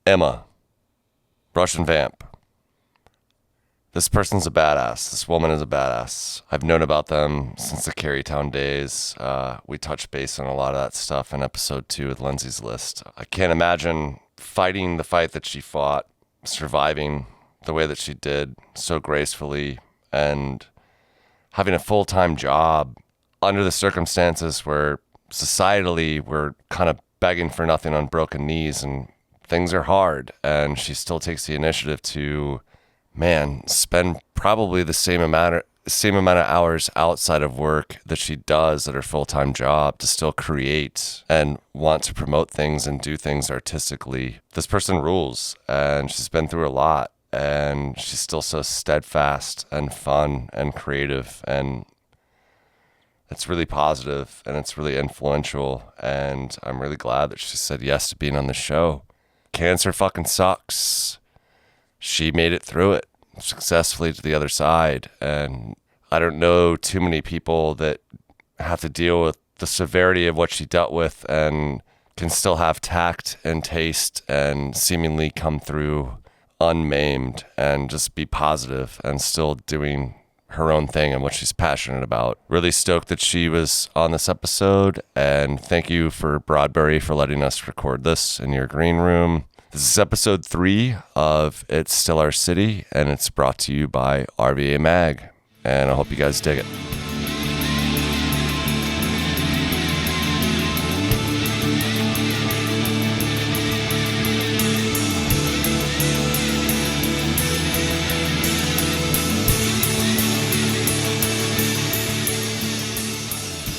Emma, Russian Vampp. This person's a badass. This woman is a badass. I've known about them since the Carytown days. We touched base on a lot of that stuff in episode 2 with Lindsay's List. I can't imagine fighting the fight that she fought, surviving the way that she did so gracefully, and having a full-time job under the circumstances where societally we're kind of begging for nothing on broken knees and things are hard. And she still takes the initiative to, spend probably the same amount of hours outside of work that she does at her full-time job to still create and want to promote things and do things artistically. This person rules, and she's been through a lot, and she's still so steadfast and fun and creative, and it's really positive and it's really influential, and I'm really glad that she said yes to being on the show. Cancer fucking sucks. She made it through it successfully to the other side, and I don't know too many people that have to deal with the severity of what she dealt with and can still have tact and taste and seemingly come through unmaimed and just be positive and still doing her own thing and what she's passionate about. Really stoked that she was on this episode, and thank you for Broadbury for letting us record this in your green room. This is episode 3 of It's Still Our City, and it's brought to you by RVA Mag, and I hope you guys dig it.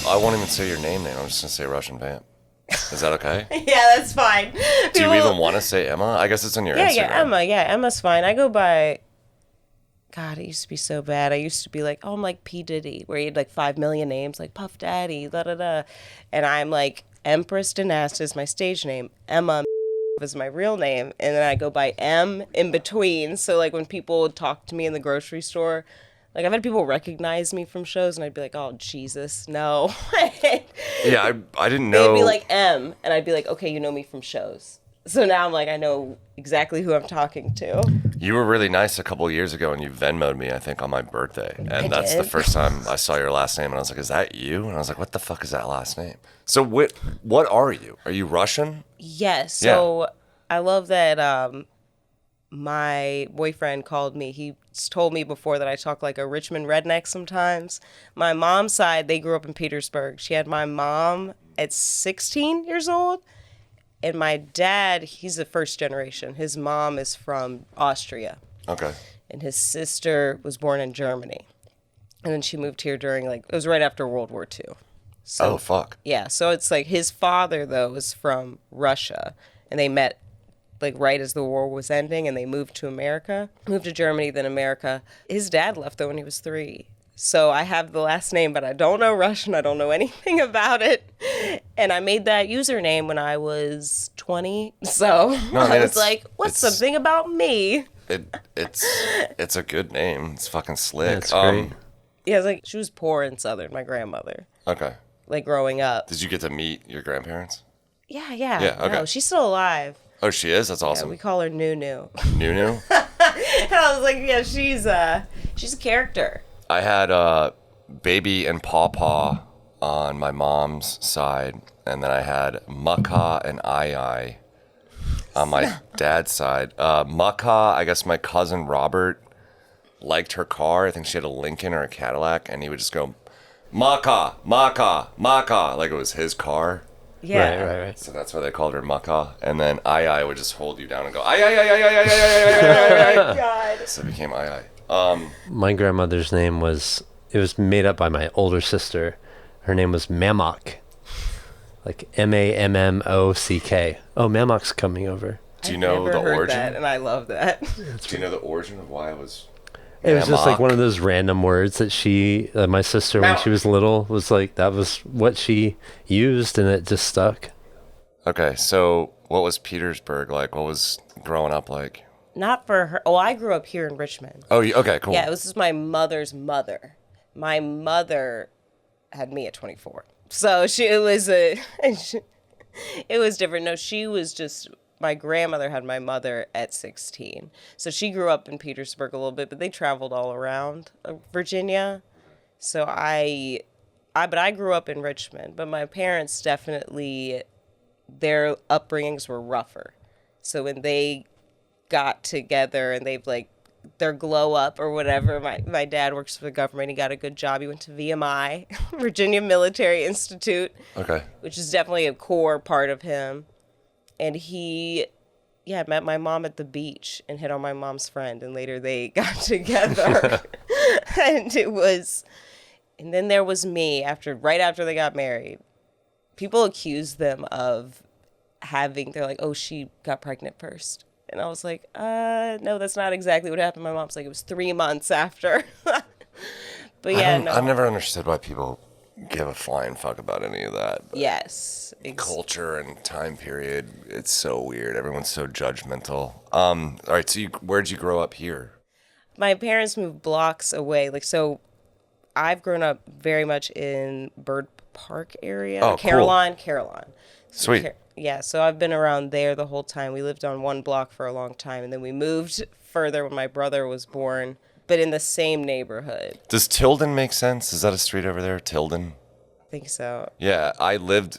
I won't even say your name. I'm just going to say Russian Vampp. Is that okay? Yeah, that's fine. Do you even want to say Emma? I guess it's on your Instagram. Yeah, Emma. Yeah, Emma's fine. I go by... God, it used to be so bad. I used to be like, oh, I'm like P. Diddy, where you had like 5 million names, like Puff Daddy, da-da-da. And I'm like, Empress de Naste is my stage name. Emma is my real name. And then I go by M in between. So like when people would talk to me in the grocery store... Like, I've had people recognize me from shows, and I'd be like, oh, Jesus, no. Yeah, I didn't know. They'd be like, M, and I'd be like, okay, you know me from shows. So now I'm like, I know exactly who I'm talking to. You were really nice a couple of years ago, and you Venmo'd me, I think, on my birthday. And that's the first time I saw your last name, and I was like, is that you? And I was like, what the fuck is that last name? So what are you? Are you Russian? Yes. So I love that my boyfriend called me. He told me before that I talk like a Richmond redneck sometimes. My mom's side, they grew up in Petersburg. She had my mom at 16 years old. And my dad, he's the first generation. His mom is from Austria. Okay. And his sister was born in Germany. And then she moved here during, like, it was right after World War II. So, oh, fuck. Yeah. So it's like his father, though, was from Russia. And they met like right as the war was ending, and they moved to America, moved to Germany, then America. His dad left though when he was 3. So I have the last name, but I don't know Russian. I don't know anything about it. And I made that username when I was 20. So I was like, what's something about me? It's a good name. It's fucking slick. That's great. Yeah, it's like she was poor and Southern, my grandmother. Okay. Like growing up. Did you get to meet your grandparents? Yeah. Yeah, okay. No, she's still alive. Oh, she is? That's awesome. Yeah, we call her Nunu. Nunu? And I was like, yeah, she's a character. I had Baby and Pawpaw on my mom's side, and then I had Mucka and Ai on my dad's side. Mucka, I guess my cousin Robert liked her car. I think she had a Lincoln or a Cadillac, and he would just go, Mucka, Mucka, Mucka, like it was his car. Yeah. Right. So that's why they called her Mucka. And then Ai would just hold you down and go, Ai. God. So it became Ai. My grandmother's name was made up by my older sister. Her name was Mammock. Like Mammock. Oh, Mammock's coming over. Do you know the origin? That, and I love that. Do you know the origin of why it was? It was just like one of those random words that my sister, when she was little, was like, that was what she used, and it just stuck. Okay, so what was Petersburg like? What was growing up like? Not for her. Oh, I grew up here in Richmond. Oh, okay, cool. Yeah, it was just my mother's mother. My mother had me at 24. So it was different. No, she was just my grandmother had my mother at 16. So she grew up in Petersburg a little bit, but they traveled all around Virginia. So but I grew up in Richmond, but my parents definitely, their upbringings were rougher. So when they got together and they've like their glow up or whatever, my dad works for the government. He got a good job. He went to VMI, Virginia Military Institute, Okay. which is definitely a core part of him. And he, met my mom at the beach and hit on my mom's friend. And later they got together. And then there was me right after they got married. People accused them of they're like, oh, she got pregnant first. And I was like, no, that's not exactly what happened. My mom's like, it was 3 months after. But yeah, no. I've never understood why people give a flying fuck about any of that. Yes. Culture and time period, it's so weird. Everyone's so judgmental. All right, so where'd you grow up here? My parents moved blocks away. So I've grown up very much in Byrd Park area. Oh, Carytown. Sweet. Yeah, so I've been around there the whole time. We lived on one block for a long time, and then we moved further when my brother was born, but in the same neighborhood. Does Tilden make sense? Is that a street over there, Tilden? I think so. Yeah,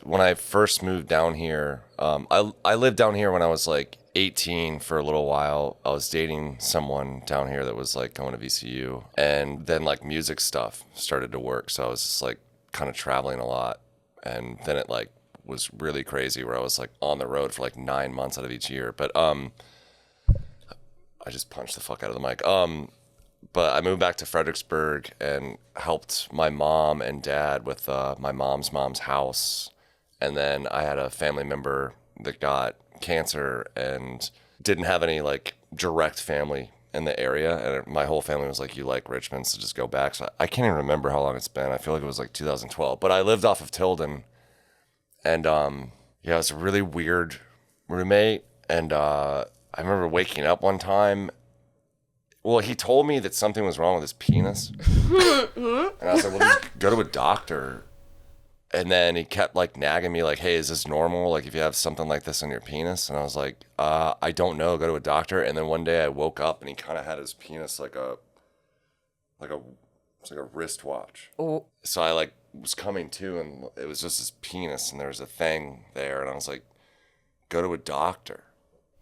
when I first moved down here, I lived down here when I was like 18 for a little while. I was dating someone down here that was like going to VCU, and then like music stuff started to work, so I was just like kind of traveling a lot, and then it like was really crazy where I was like on the road for like 9 months out of each year. But I just punched the fuck out of the mic. But I moved back to Fredericksburg and helped my mom and dad with my mom's house. And then I had a family member that got cancer and didn't have any like direct family in the area. And my whole family was like, you like Richmond, so just go back. So I can't even remember how long it's been. I feel like it was like 2012. But I lived off of Tilden. And it was a really weird roommate. And I remember waking up one time. Well, he told me that something was wrong with his penis. And I was like, well, just go to a doctor. And then he kept like nagging me like, hey, is this normal? Like if you have something like this on your penis? And I was like, I don't know. Go to a doctor. And then one day I woke up and he kind of had his penis like a wristwatch. Oh. So I like was coming to, and it was just his penis, and there was a thing there, and I was like, go to a doctor.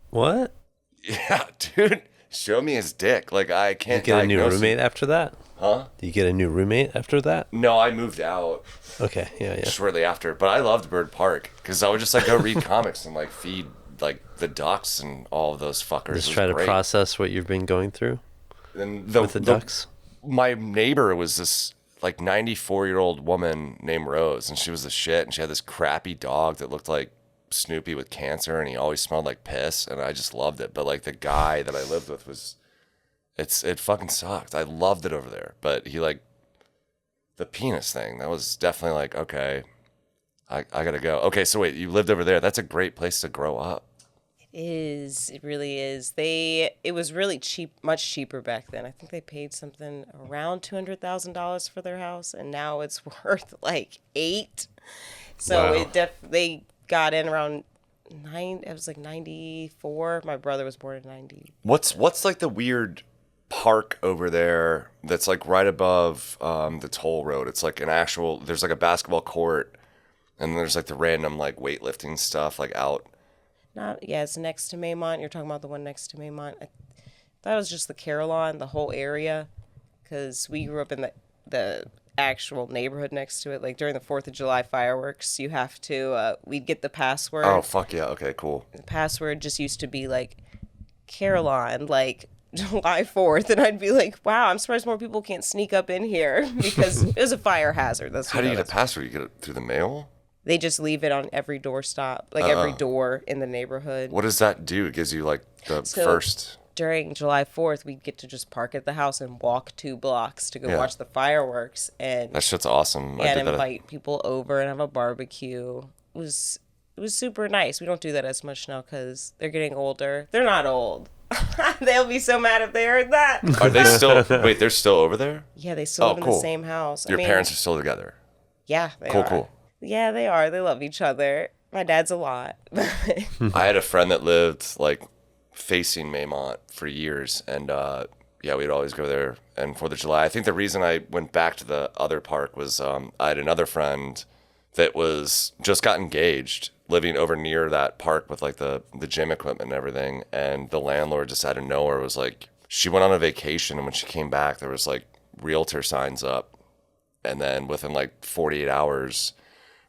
What? Yeah, dude, show me his dick. Like I can't. Did you get a new roommate after that? Huh? Did you get a new roommate after that? No, I moved out. Okay, yeah. Shortly after, but I loved Byrd Park because I would just like go read comics and like feed like the ducks and all of those fuckers. Just try to process what you've been going through. And with the ducks. My neighbor was this like 94-year-old woman named Rose, and she was the shit, and she had this crappy dog that looked like Snoopy with cancer, and he always smelled like piss, and I just loved it. But like the guy that I lived with it fucking sucked. I loved it over there, but he like the penis thing, that was definitely like, okay, I gotta go. Okay, so wait, you lived over there. That's a great place to grow up. It really is. It was really cheap, much cheaper back then. I think they paid something around $200,000 for their house, and now it's worth like $8. So Wow. They got in around it was like 94. My brother was born in 90. What's like the weird park over there that's like right above the toll road? It's like there's like a basketball court, and there's like the random like weightlifting stuff like out. It's next to Maymont. You're talking about the one next to Maymont. That was just the Carytown, the whole area, because we grew up in the actual neighborhood next to it. Like during the 4th of July fireworks, you have to, we'd get the password. Oh, fuck yeah. Okay, cool. The password just used to be like Carytown, like July 4th. And I'd be like, wow, I'm surprised more people can't sneak up in here because it was a fire hazard. How do you get a password? You get it through the mail? They just leave it on every doorstop, like every door in the neighborhood. What does that do? It gives you like the first. During July 4th, we'd get to just park at the house and walk 2 blocks to go watch the fireworks. And that shit's awesome. And invite people over and have a barbecue. It was super nice. We don't do that as much now because they're getting older. They're not old. They'll be so mad if they heard that. Are they still? Wait, they're still over there? Yeah, they still live in the same house. Your parents are still together. Yeah, they are. Cool. Yeah, they are. They love each other. My dad's a lot. I had a friend that lived like facing Maymont for years, and yeah, we'd always go there. And 4th of July, I think the reason I went back to the other park was I had another friend that was just got engaged, living over near that park with like the gym equipment and everything. And the landlord just out of nowhere was like, she went on a vacation, and when she came back, there was like realtor signs up, and then within like 48 hours,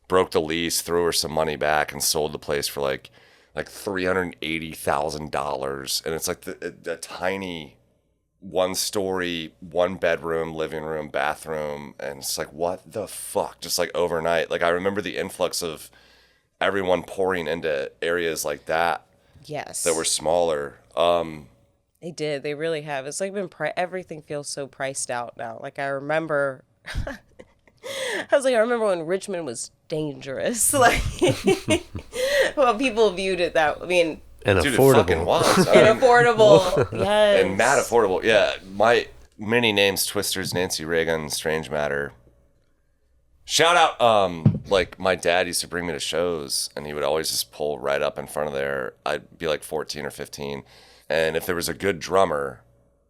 broke the lease, threw her some money back, and sold the place for like $380,000. And it's like the tiny 1-story, 1-bedroom, living room, bathroom. And it's like, what the fuck? Just like overnight. Like I remember the influx of everyone pouring into areas like that. Yes. That were smaller. They did. They really have. It's like everything feels so priced out now. Like I remember, I remember when Richmond was dangerous. Like, well, people viewed it that. I mean, And dude, affordable. It fucking was. and affordable. Yes. And mad affordable. Yeah, my many names: Twisters, Nancy Reagan, Strange Matter. Shout out, like my dad used to bring me to shows, and he would always just pull right up in front of there. I'd be like 14 or 15, and if there was a good drummer,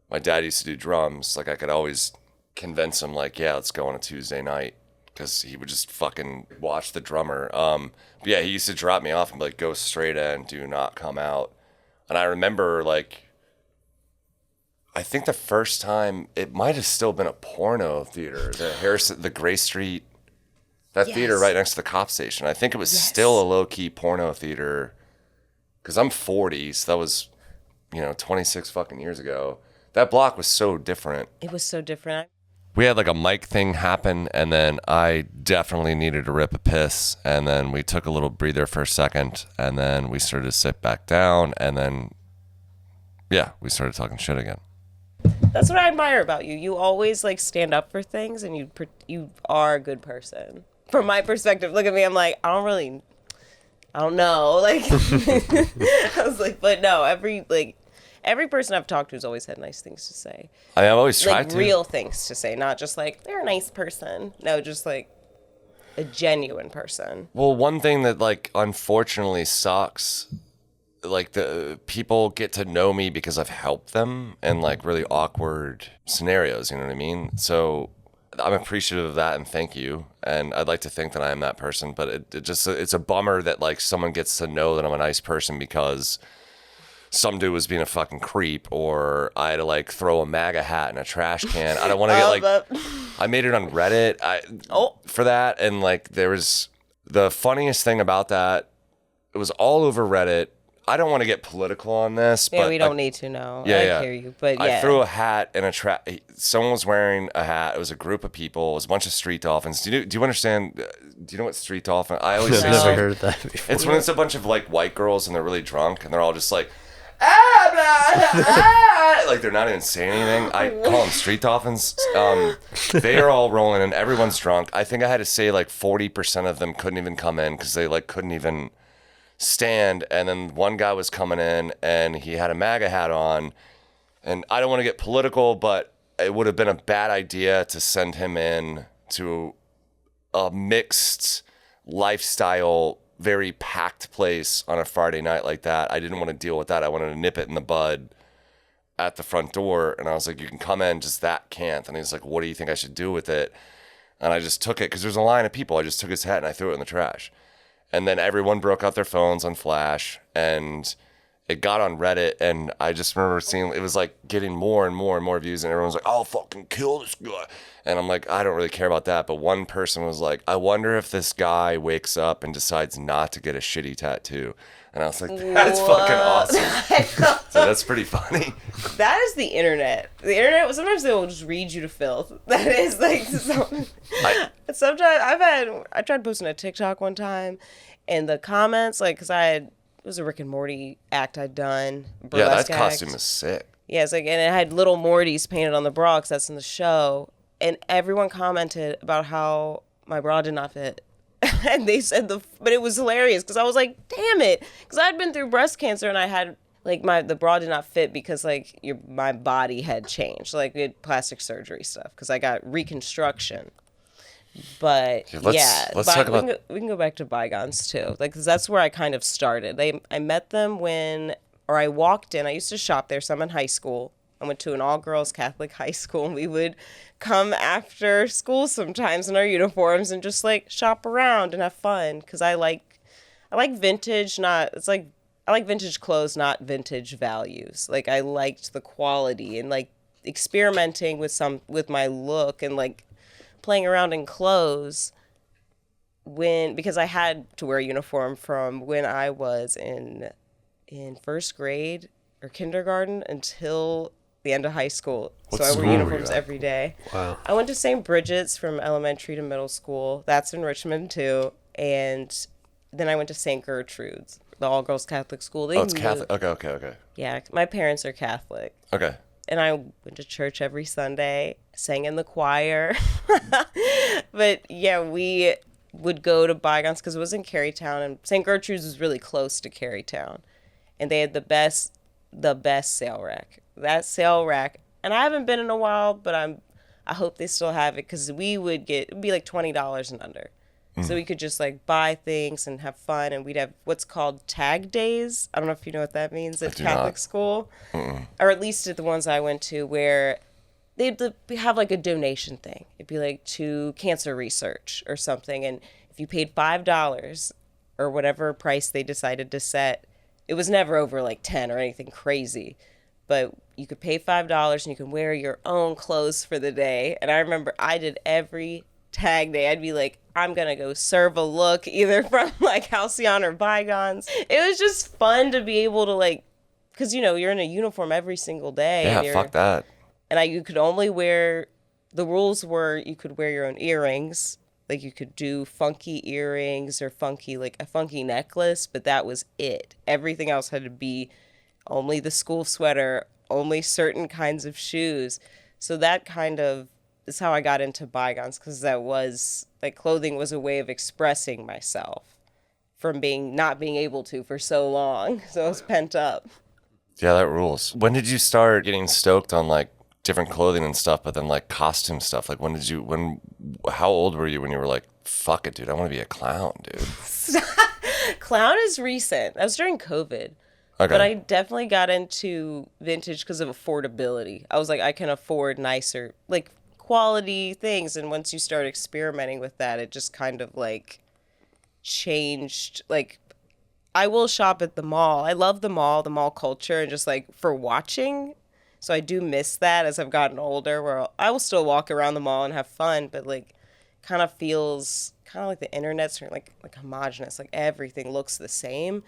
my dad used to do drums. Like I could always convince him, like, yeah, let's go on a Tuesday night, because he would just fucking watch the drummer. But yeah, he used to drop me off and be like, go straight in, do not come out. And I remember, like, I think the first time, it might have still been a porno theater, the Gray Street, that Yes. theater right next to the cop station. I think it was still a low-key porno theater, because I'm 40, so that was, 26 fucking years ago. That block was so different. It was so different. We had like a mic thing happen, and then I definitely needed to rip a piss, and then we took a little breather for a second, and then we started to sit back down, and then, yeah, we started talking shit again. That's what I admire about you. You always like stand up for things, and you are a good person. From my perspective, look at me. I'm like, I don't know. Like, I was like, but no, every person I've talked to has always had nice things to say. I've always tried Like to. real things to say, not just like, they're a nice person. No, just like a genuine person. Well, one thing that like unfortunately sucks, like the people get to know me because I've helped them in like really awkward scenarios, you know what I mean? So I'm appreciative of that, and thank you. And I'd like to think that I am that person, but it's a bummer that like someone gets to know that I'm a nice person because some dude was being a fucking creep, or I had to like throw a MAGA hat in a trash can. I don't want to get like, I made it on Reddit for that. And like, there was the funniest thing about that. It was all over Reddit. I don't want to get political on this, Yeah, but we don't need to know. Yeah, I yeah. hear you, but yeah. I threw a hat in a trash. Someone was wearing a hat. It was a group of people. It was a bunch of street dolphins. Do you understand? Do you know what street dolphin? I always I've say never street- heard that before. It's when it's a bunch of like white girls and they're really drunk and they're all just like, ah, blah, ah. Like they're not even saying anything. I call them street dolphins. They are all rolling and everyone's drunk. I think I had to say like 40% of them couldn't even come in because they like couldn't even stand. And then one guy was coming in and he had a MAGA hat on. And I don't want to get political, but it would have been a bad idea to send him in to a mixed lifestyle, very packed place on a Friday night like that. I didn't want to deal with that. I wanted to nip it in the bud at the front door. And I was like, you can come in, just that can't. And he's like, what do you think I should do with it? And I just took it because there's a line of people. I just took his hat and I threw it in the trash. And then everyone broke out their phones on Flash and it got on Reddit. And I just remember seeing, it was like getting more and more and more views. And everyone's like, I'll fucking kill this guy. And I'm like, I don't really care about that. But one person was like, I wonder if this guy wakes up and decides not to get a shitty tattoo. And I was like, that's fucking awesome. So that's pretty funny. That is the internet. The internet, sometimes they will just read you to filth. That is like, sometimes I tried posting a TikTok one time and the comments, like, because it was a Rick and Morty act I'd done. Yeah, that act. costume is sick. Yeah, it's like, and it had little Mortys painted on the bra because that's in the show. And everyone commented about how my bra did not fit. And they said but it was hilarious because I was like, damn it. Because I'd been through breast cancer and I had, like, the bra did not fit because, like, my body had changed. Like, we had plastic surgery stuff because I got reconstruction. But Let's talk about. we can go back to Bygones too, like 'cause that's where I kind of started. I met them or I walked in. I used to shop there. So I'm in high school. I went to an all-girls Catholic high school, and we would come after school sometimes in our uniforms and just like shop around and have fun. Because I like vintage. I like vintage clothes, not vintage values. Like I liked the quality and like experimenting with my look and like playing around in clothes because I had to wear a uniform from when I was in first grade or kindergarten until the end of high school. What so I school wore were uniforms you at? every day. Wow. I went to St. Bridget's from elementary to middle school. That's in Richmond too. And then I went to St. Gertrude's, the all-girls Catholic school. It's Catholic. Okay. Yeah, my parents are Catholic. Okay. And I went to church every Sunday, sang in the choir. But yeah, we would go to Bygones because it was in Carytown, and St. Gertrude's was really close to Carytown. And they had the best sale rack. That sale rack, and I haven't been in a while, but I hope they still have it because it'd be like $20 and under. So we could just like buy things and have fun, and we'd have what's called tag days. I don't know if you know what that means at Catholic school, or at least at the ones I went to, where they'd have like a donation thing. It'd be like to cancer research or something, and if you paid $5 or whatever price they decided to set, it was never over like 10 or anything crazy, but you could pay $5 and you can wear your own clothes for the day. And I remember I did every tag day. I'd be like, I'm gonna go serve a look either from like Halcyon or Bygones. It was just fun to be able to like, because you're in a uniform every single day. Yeah, fuck that. And you could only wear, the rules were you could wear your own earrings. Like you could do funky earrings or like a funky necklace, but that was it. Everything else had to be only the school sweater, only certain kinds of shoes. So that kind of is how I got into Bygones, because that was like clothing was a way of expressing myself from not being able to for so long. So I was pent up. Yeah, that rules. When did you start getting stoked on like different clothing and stuff, but then like costume stuff? Like how old were you when you were like, fuck it, dude, I want to be a clown, dude? Clown is recent. That was during COVID. Okay. But I definitely got into vintage because of affordability. I was like, I can afford nicer, like quality things. And once you start experimenting with that, it just kind of like changed. Like, I will shop at the mall. I love the mall culture, and just like for watching. So I do miss that as I've gotten older, where I will still walk around the mall and have fun, but like kind of feels kind of like the internet's like homogenous, like everything looks the same.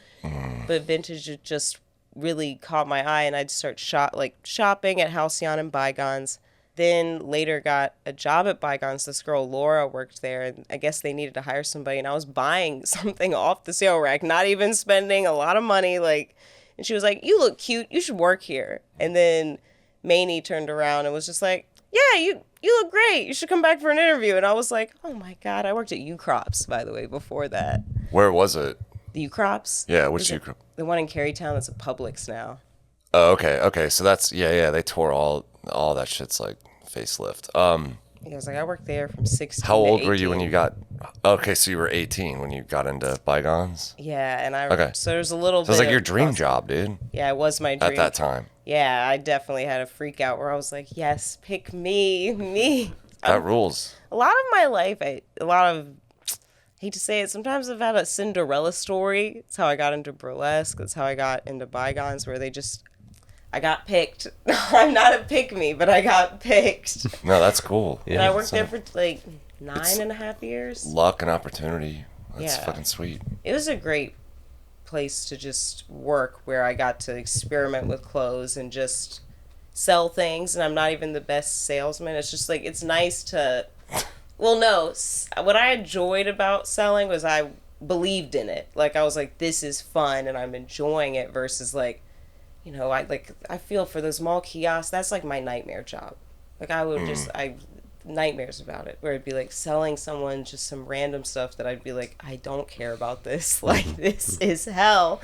But vintage just really caught my eye, and I'd start shopping at Halcyon and Bygones. Then later got a job at Bygones. This girl Laura worked there, and I guess they needed to hire somebody, and I was buying something off the sale rack, not even spending a lot of money, like. And she was like, "You look cute. You should work here." And then Maney turned around and was just like, "Yeah, you look great. You should come back for an interview." And I was like, "Oh my God." I worked at U-Crops, by the way, before that. Where was it? The U-Crops? Yeah, which U-Crop? The one in Carytown that's a Publix now. Oh, okay. So that's, yeah, they tore all that shit's like facelift. He was like, I worked there from 16 How to old were 18. you when you got, okay, so you were 18 when you got into Bygones? Yeah, and Okay. so there's a little So it was bit like your of dream process. job, dude. Yeah, it was my dream. At that time. Yeah, I definitely had a freak out where I was like, yes, pick me. That rules. A lot of my life, hate to say it, sometimes I've had a Cinderella story. It's how I got into burlesque. That's how I got into Bygones, where I got picked. I'm not a pick me, but I got picked. No, that's cool. And I worked there for like 9.5 years. Luck and opportunity. That's Yeah. fucking sweet. It was a great place to just work, where I got to experiment with clothes and just sell things. And I'm not even the best salesman. It's just like, it's nice to, well, no, what I enjoyed about selling was I believed in it. Like, I was like, this is fun and I'm enjoying it, versus like, I feel for those mall kiosks, that's like my nightmare job. Like, nightmares about it, where it'd be like selling someone just some random stuff that I'd be like, I don't care about this. Like, this is hell.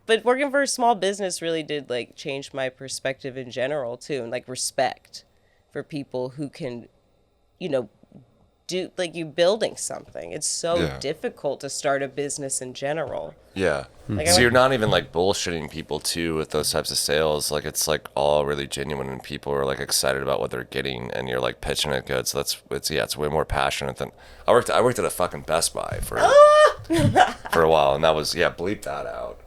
But working for a small business really did like change my perspective in general too, and like respect for people who can, you building something. It's so Yeah. difficult to start a business in general. Yeah. Like, So you're not even like bullshitting people too with those types of sales. Like it's like all really genuine and people are like excited about what they're getting and you're like pitching it good. So it's way more passionate than I worked at a fucking Best Buy for a while and that was bleep that out.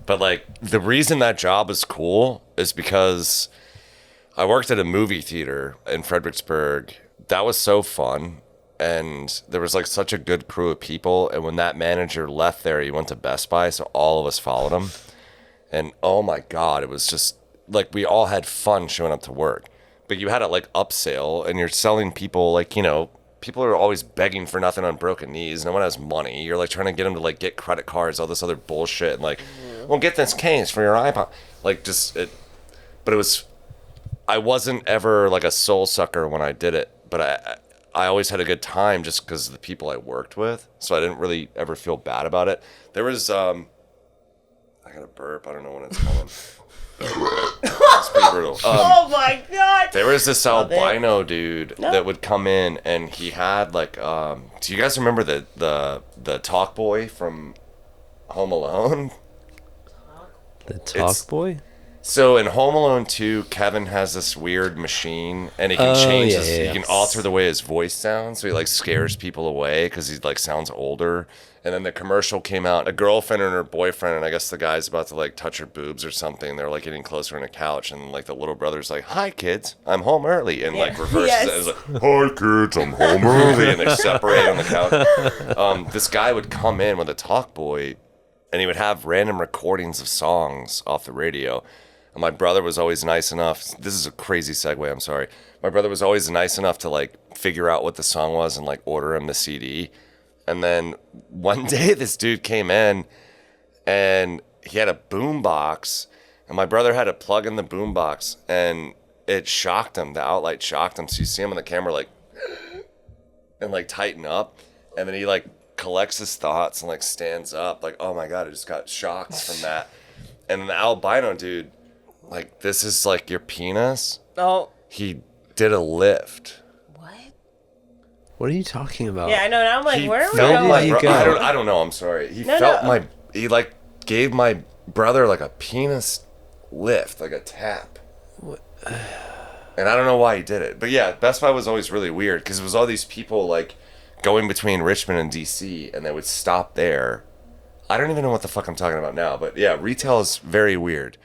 But like the reason that job is cool is because I worked at a movie theater in Fredericksburg. That was so fun. And there was like such a good crew of people. And when that manager left there, he went to Best Buy. So all of us followed him. And oh my God, it was just like we all had fun showing up to work. But you had to like upsell and you're selling people like, you know, people are always begging for nothing on broken knees. No one has money. You're like trying to get them to like get credit cards, all this other bullshit. And like, well, get this case for your iPod. Like just it. But it was, I wasn't ever like a soul sucker when I did it. But I always had a good time just because of the people I worked with. So I didn't really ever feel bad about it. There was, I got a burp. I don't know when it's coming. It's pretty brutal. Oh my God. There was this albino dude that would come in and he had like, do you guys remember the talk boy from Home Alone? The talk boy? So in Home Alone 2, Kevin has this weird machine, and he can change he can alter the way his voice sounds, so he like scares people away because he like sounds older. And then the commercial came out, a girlfriend and her boyfriend, and I guess the guy's about to like touch her boobs or something. They're like getting closer on a couch, and like the little brother's like, "Hi kids, I'm home early," and like reverses it. It's like, "Hi kids, I'm home early," and they separate on the couch. This guy would come in with a talk boy, and he would have random recordings of songs off the radio. And my brother was always nice enough. This is a crazy segue, I'm sorry. My brother was always nice enough to like figure out what the song was and like order him the CD. And then one day this dude came in and he had a boom box and my brother had to plug in the boom box and it shocked him. The outlight shocked him. So you see him on the camera like and like tighten up. And then he like collects his thoughts and like stands up like, oh my God, I just got shocked from that. And the albino dude, like, this is like your penis. Oh. He did a lift. What? What are you talking about? Yeah, I know. Now I'm like, where are we felt going? my bro- I don't know. I'm sorry. He like gave my brother like a penis lift, like a tap. What? And I don't know why he did it. But yeah, Best Buy was always really weird because it was all these people like going between Richmond and DC and they would stop there. I don't even know what the fuck I'm talking about now, but yeah, retail is very weird.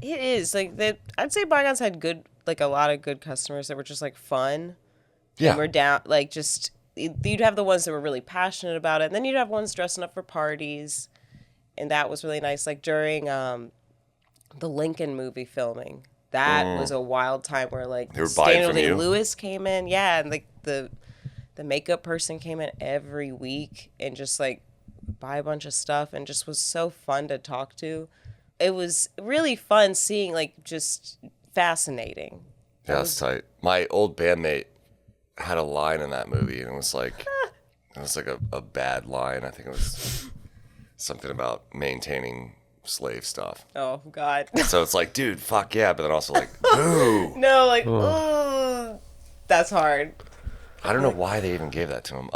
It is like that. I'd say Bygones had a lot of good customers that were just like fun. Yeah. And were down, like just, you'd have the ones that were really passionate about it. And then you'd have ones dressing up for parties. And that was really nice. Like during the Lincoln movie filming, that was a wild time where like Daniel Day-Lewis came in. Yeah. And like the makeup person came in every week and just like buy a bunch of stuff and just was so fun to talk to. It was really fun seeing, like, just fascinating. Yeah, that's tight. My old bandmate had a line in that movie, and it was like a bad line. I think it was something about maintaining slave stuff. Oh, God. So it's like, dude, fuck yeah, but then also like, boo. No, like, oh, that's hard. I don't know why they even gave that to him.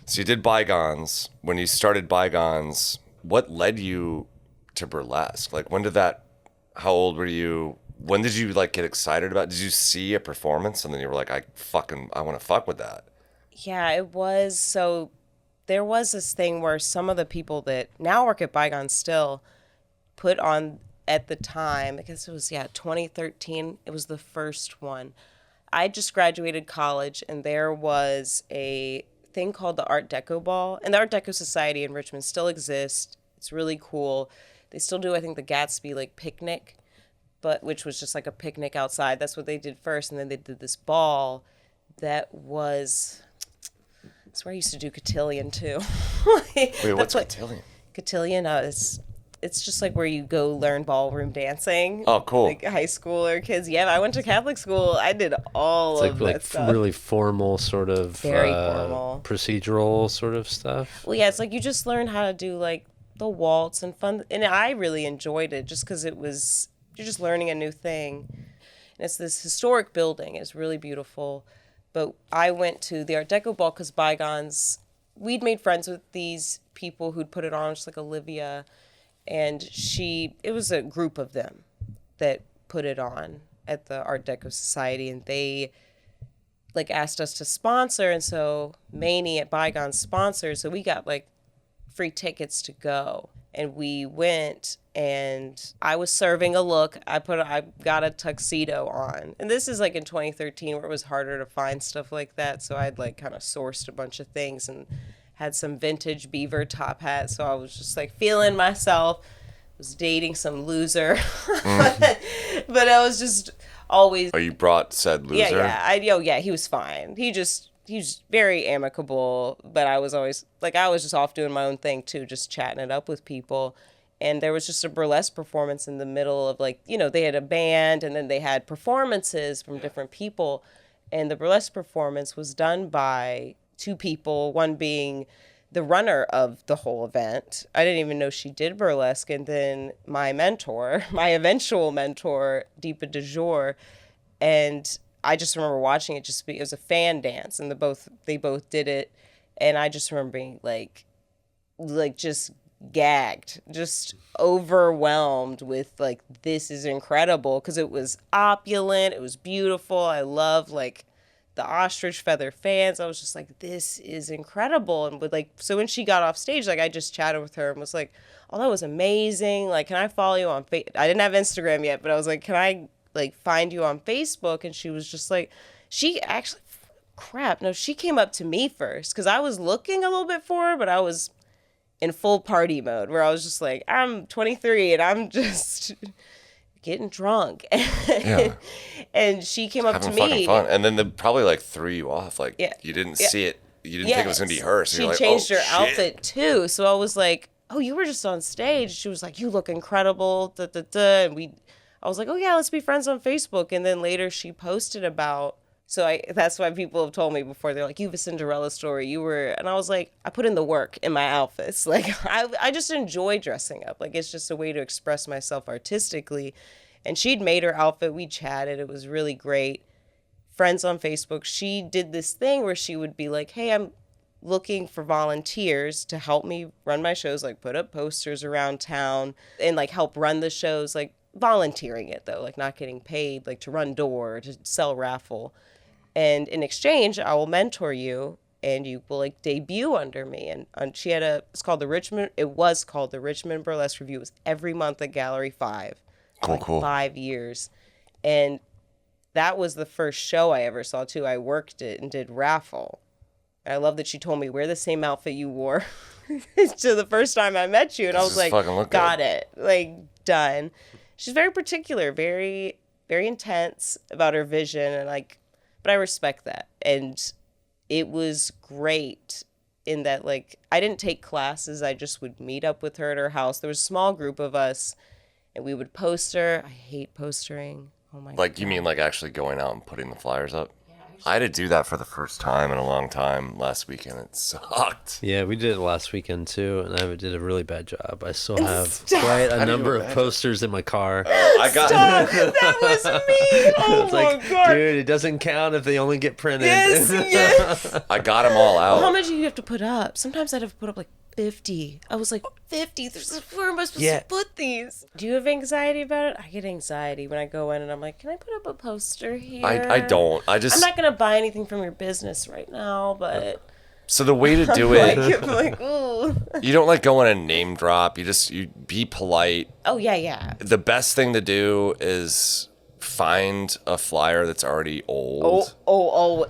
So you did Bygones. When you started Bygones, what led you to burlesque? Like, how old were you? When did you like get excited about it? Did you see a performance and then you were like, I want to fuck with that? Yeah, it was. So there was this thing where some of the people that now work at Bygones still put on at the time, I guess it was 2013, it was the first one. I just graduated college and there was a thing called the Art Deco Ball, and the Art Deco Society in Richmond still exists. It's really cool. They still do, I think, the Gatsby like picnic, which was just like a picnic outside. That's what they did first, and then they did this ball that was. That's where I used to do cotillion too. Wait, what's cotillion? Cotillion it's just like where you go learn ballroom dancing. Oh, cool. Like high schooler kids. Yeah, I went to Catholic school. I did all of that stuff. Really formal sort of very formal procedural sort of stuff. Well, yeah, it's like you just learn how to do like the waltz and fun, and I really enjoyed it just because you're just learning a new thing. And it's this historic building. It's really beautiful. But I went to the Art Deco ball because Bygones, we'd made friends with these people who'd put it on, just like Olivia, and it was a group of them that put it on at the Art Deco Society, and they like asked us to sponsor, and so Maney at Bygones sponsored, so we got like free tickets to go, and we went, and I was serving a look. I got a tuxedo on, and this is like in 2013 where it was harder to find stuff like that, so I'd like kind of sourced a bunch of things and had some vintage beaver top hat, so I was just like feeling myself. Was dating some loser, but I was just always. Oh, you brought said loser? Yeah, he was fine. He was very amicable, but I was always like, I was just off doing my own thing too, just chatting it up with people. And there was just a burlesque performance in the middle of like, they had a band and then they had performances from different people. And the burlesque performance was done by two people, one being the runner of the whole event. I didn't even know she did burlesque. And then my mentor, my eventual mentor, Deepa de Jour, and I just remember watching it it was a fan dance, and they both did it. And I just remember being like just gagged, just overwhelmed with like, this is incredible, because it was opulent, it was beautiful. I love like the ostrich feather fans. I was just like, this is incredible. And so when she got off stage, like I just chatted with her and was like, oh, that was amazing. Like, can I follow you on Facebook? I didn't have Instagram yet, but I was like, can I like find you on Facebook? And she was just like, she came up to me first, because I was looking a little bit for her, but I was in full party mode where I was just like, I'm 23 and I'm just getting drunk. Yeah. And she came up Having to me. fucking fun. And then they probably like threw you off. Like, Yeah. you didn't see it. You didn't think it was going to be her. So she you're like, changed her shit. outfit too. So I was like, oh, you were just on stage. She was like, you look incredible. Da, da, da. And I was like, oh yeah, let's be friends on Facebook. And then later she posted about, that's why people have told me before, they're like, you have a Cinderella story. And I was like, I put in the work in my outfits. Like, I just enjoy dressing up. Like, it's just a way to express myself artistically. And she'd made her outfit. We chatted. It was really great. Friends on Facebook. She did this thing where she would be like, hey, I'm looking for volunteers to help me run my shows, like put up posters around town and like help run the shows, like volunteering it though, like not getting paid, like to run door, to sell raffle. And in exchange, I will mentor you and you will like debut under me. And she had it was called the Richmond Burlesque Review. It was every month at Gallery 5. Cool. 5 years. And that was the first show I ever saw too. I worked it and did raffle. And I love that she told me, wear the same outfit you wore to the first time I met you. And I was like, got it. Like, done. She's very particular, very, very intense about her vision. And but I respect that. And it was great in that, like, I didn't take classes. I just would meet up with her at her house. There was a small group of us. And we would poster. I hate postering. Oh my God. Like, you mean like actually going out and putting the flyers up? Yeah. I had to do that for the first time in a long time last weekend. It sucked. Yeah, we did it last weekend too, and I did a really bad job. I still have quite a number of posters in my car. Stop! That was me! Oh my God. Dude, it doesn't count if they only get printed. Yes. I got them all out. How much do you have to put up? Sometimes I'd have to put up like 50. I was like, 50? Where am I supposed to put these? Do you have anxiety about it? I get anxiety when I go in and I'm like, can I put up a poster here? I don't. I'm not going to buy anything from your business right now, but... So the way to do it... I'm like, ooh. You don't like go in and name drop. You be polite. Oh, yeah. The best thing to do is find a flyer that's already old. Oh.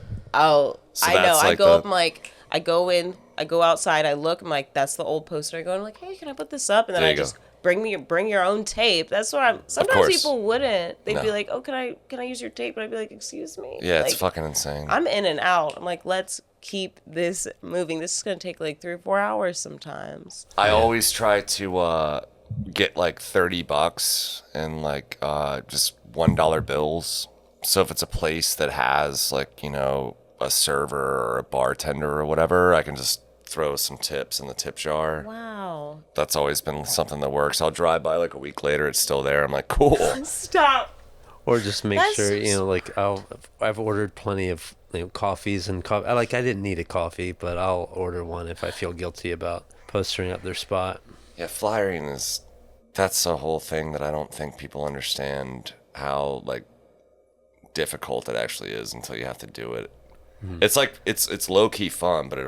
So I know. that's I like go up and like, I go in, I go outside, I look, I'm like, that's the old poster. I go and I'm like, hey, can I put this up? And then I just bring your own tape. That's what I'm. Sometimes people wouldn't. They'd be like, oh, can I use your tape? And I'd be like, excuse me. Yeah, like, it's fucking insane. I'm in and out. I'm like, let's keep this moving. This is gonna take like 3 or 4 hours sometimes. I always try to get like $30 and like just $1 bills. So if it's a place that has like, a server or a bartender or whatever, I can just throw some tips in the tip jar. Wow. That's always been something that works. I'll drive by like a week later, it's still there. I'm like, cool. Stop. Or just make sure, like I've ordered plenty of coffees and coffee. I didn't need a coffee, but I'll order one if I feel guilty about postering up their spot. Yeah, flyering that's a whole thing that I don't think people understand how like difficult it actually is until you have to do it. Mm-hmm. It's like it's low key fun, but it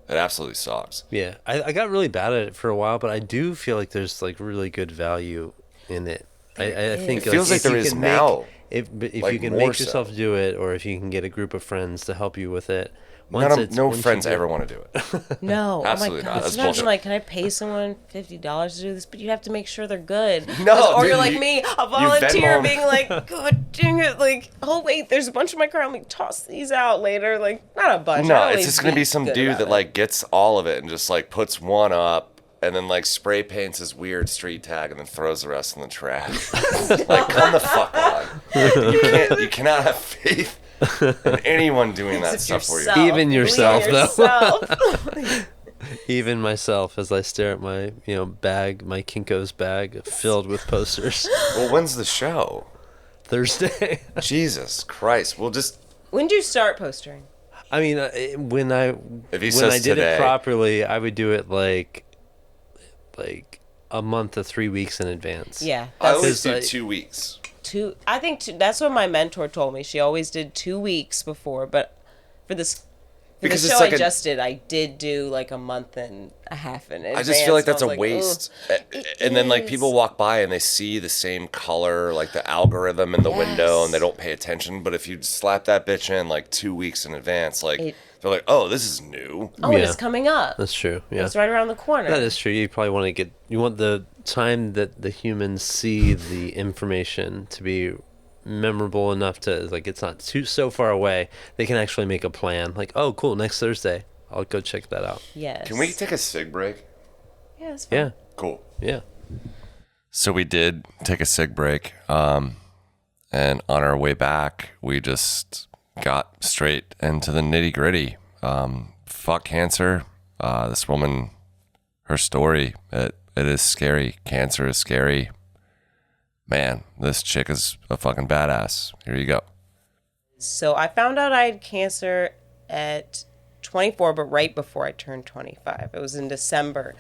absolutely sucks. Yeah, I got really bad at it for a while, but I do feel like there's like really good value in it. I think it feels like there is now. If like you can make yourself do it, or if you can get a group of friends to help you with it. No friends ever want to do it. No, absolutely oh my God. not. That's Sometimes bullshit. I'm like, can I pay someone $50 to do this? But you have to make sure they're good. No, or dude, you're like me, a volunteer Venmo. being like, God dang it, like, oh wait, there's a bunch in my car. I'm like, toss these out later. Like, not a bunch. No, I'll it's just gonna be some dude that like gets all of it and just like puts one up and then like spray paints his weird street tag and then throws the rest in the trash. Like, come the fuck on. You cannot have faith in anyone doing that stuff for you. Even yourself, though. Even myself, as I stare at my bag, my Kinko's bag filled with posters. Well, when's the show? Thursday. Jesus Christ. We'll just... When do you start postering? I mean, when I did it properly, I would do it like a month to 3 weeks in advance. Yeah. I always do 2 weeks. I think that's what my mentor told me. She always did 2 weeks before, but for the show I just did, I did do like a month and a half in advance. I just feel like that's a waste. And then like is. people walk by and they see the same color, like the algorithm in the window, and they don't pay attention. But if you slap that bitch in like 2 weeks in advance, like they're like, oh, this is new. Oh, it's coming up. That's true. Yeah, it's right around the corner. That is true. You probably want the time that the humans see the information to be memorable enough to like it's not so far away. They can actually make a plan. Like, oh, cool, next Thursday, I'll go check that out. Yes. Can we take a cig break? Yeah, that's fine. Yeah. Cool. Yeah. So we did take a cig break, and on our way back, we just got straight into the nitty gritty. Fuck cancer. This woman, her story, it is scary. Cancer is scary. Man, this chick is a fucking badass. Here you go. So I found out I had cancer at 24, but right before I turned 25. It was in December.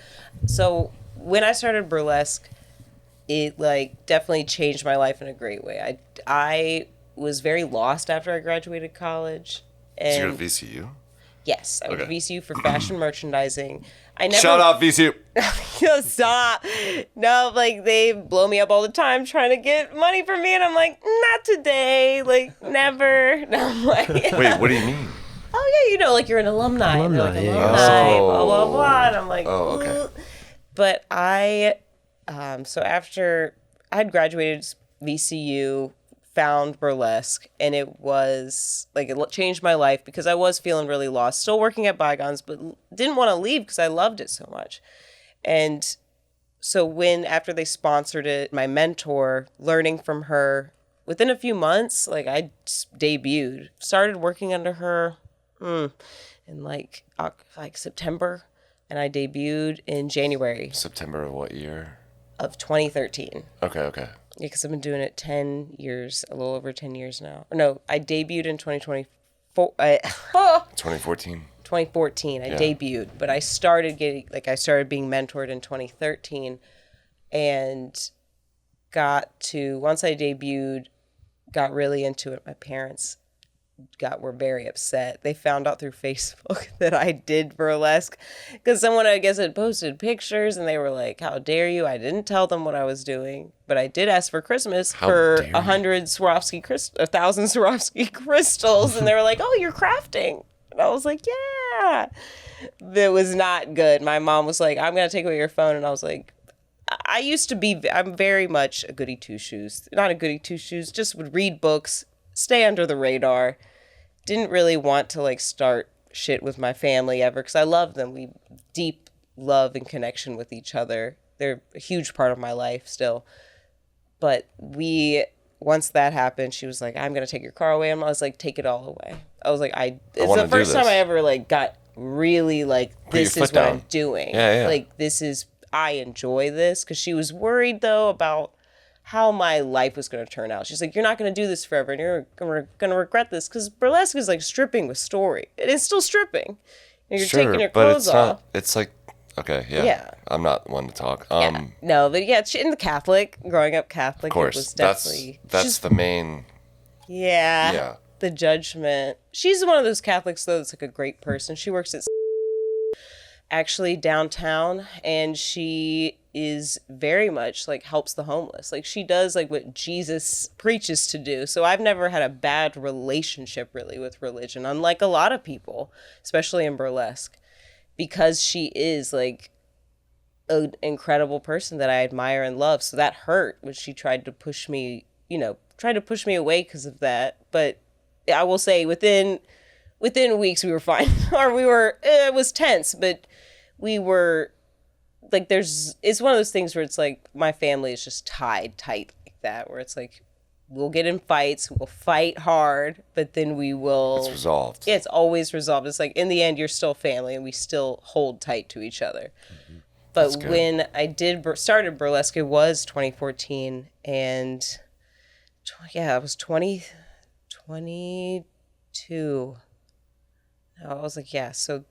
So when I started burlesque, it like definitely changed my life in a great way. I was very lost after I graduated college. And Did you go to VCU? Yes, I went to VCU for fashion merchandising. Shout out VCU. Stop. No, like they blow me up all the time trying to get money from me, and I'm like, not today, like never. No, I'm like, wait, what do you mean? Oh yeah, like you're an alumni. And they're like, alumni, blah blah blah, and I'm like, oh, okay. ugh. But so after I had graduated VCU, found burlesque, and it was like it changed my life because I was feeling really lost, still working at Bygones, but didn't want to leave because I loved it so much. And so after they sponsored it, my mentor, learning from her, within a few months, like I debuted, started working under her in like September, and I debuted in January. September of what year? Of 2013. Okay. Yeah, because I've been doing it 10 years, a little over 10 years now. No, I debuted in 2024. 2014. 2014, I debuted, but I started being mentored in 2013, and once I debuted, got really into it. My parents were very upset. They found out through Facebook that I did burlesque because someone, I guess, had posted pictures, and they were like, how dare you? I didn't tell them what I was doing, but I did ask for Christmas for 1,000 Swarovski crystals, and they were like, oh, you're crafting. And I was like, yeah. That was not good. My mom was like, I'm going to take away your phone. And I was like, I'm very much a goody two-shoes. Not a goody two-shoes, just would read books, stay under the radar. Didn't really want to like start shit with my family ever because I love them. We deep love and connection with each other. They're a huge part of my life still. But once that happened, she was like, I'm going to take your car away. And I was like, take it all away. I was like, it's the first time I ever like got really like, this is what I'm doing. Yeah. Like, I enjoy this. Because she was worried though about how my life was going to turn out. She's like, you're not going to do this forever, and you're going to regret this, because burlesque is like stripping with story. It is still stripping. And you're taking your clothes off. It's like, okay, yeah. Yeah. I'm not one to talk. Yeah. No, but yeah, in the Catholic, growing up Catholic, of course, it was definitely... that's the main... Yeah. The judgment. She's one of those Catholics, though, that's like a great person. She works at actually downtown, and she is very much like helps the homeless. Like she does like what Jesus preaches to do. So I've never had a bad relationship really with religion, unlike a lot of people, especially in burlesque, because she is like an incredible person that I admire and love. So that hurt when she tried to push me, away because of that. But I will say within weeks we were fine. It was tense, but we were like, it's one of those things where it's like my family is just tied tight like that, where it's like we'll get in fights, we'll fight hard, but then it's resolved. Yeah, it's always resolved. It's like in the end you're still family and we still hold tight to each other. Mm-hmm. But when I started burlesque, it was 2014, and I was 22. I was like, yeah, so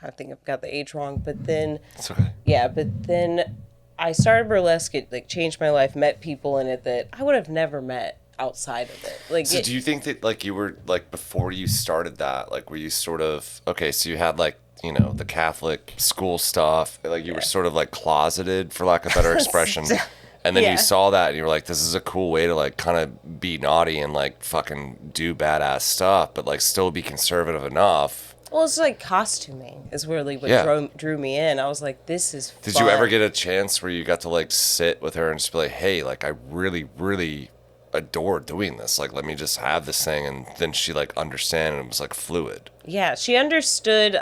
I think I've got the age wrong, but then... It's okay. Yeah, but then I started burlesque. It like changed my life, met people in it that I would have never met outside of it. Like, so do you think that like you were like, before you started that, like were you sort of, okay, so you had like, the Catholic school stuff, like you were sort of like closeted, for lack of a better expression. And then you saw that and you were like, this is a cool way to like kind of be naughty and like fucking do badass stuff, but like still be conservative enough. Well, it's like costuming is really what drew me in. I was like, this is fun. Did you ever get a chance where you got to like sit with her and just be like, hey, like I really, really adore doing this. Like, let me just have this thing. And then she like understand, and it was like fluid. Yeah, she understood.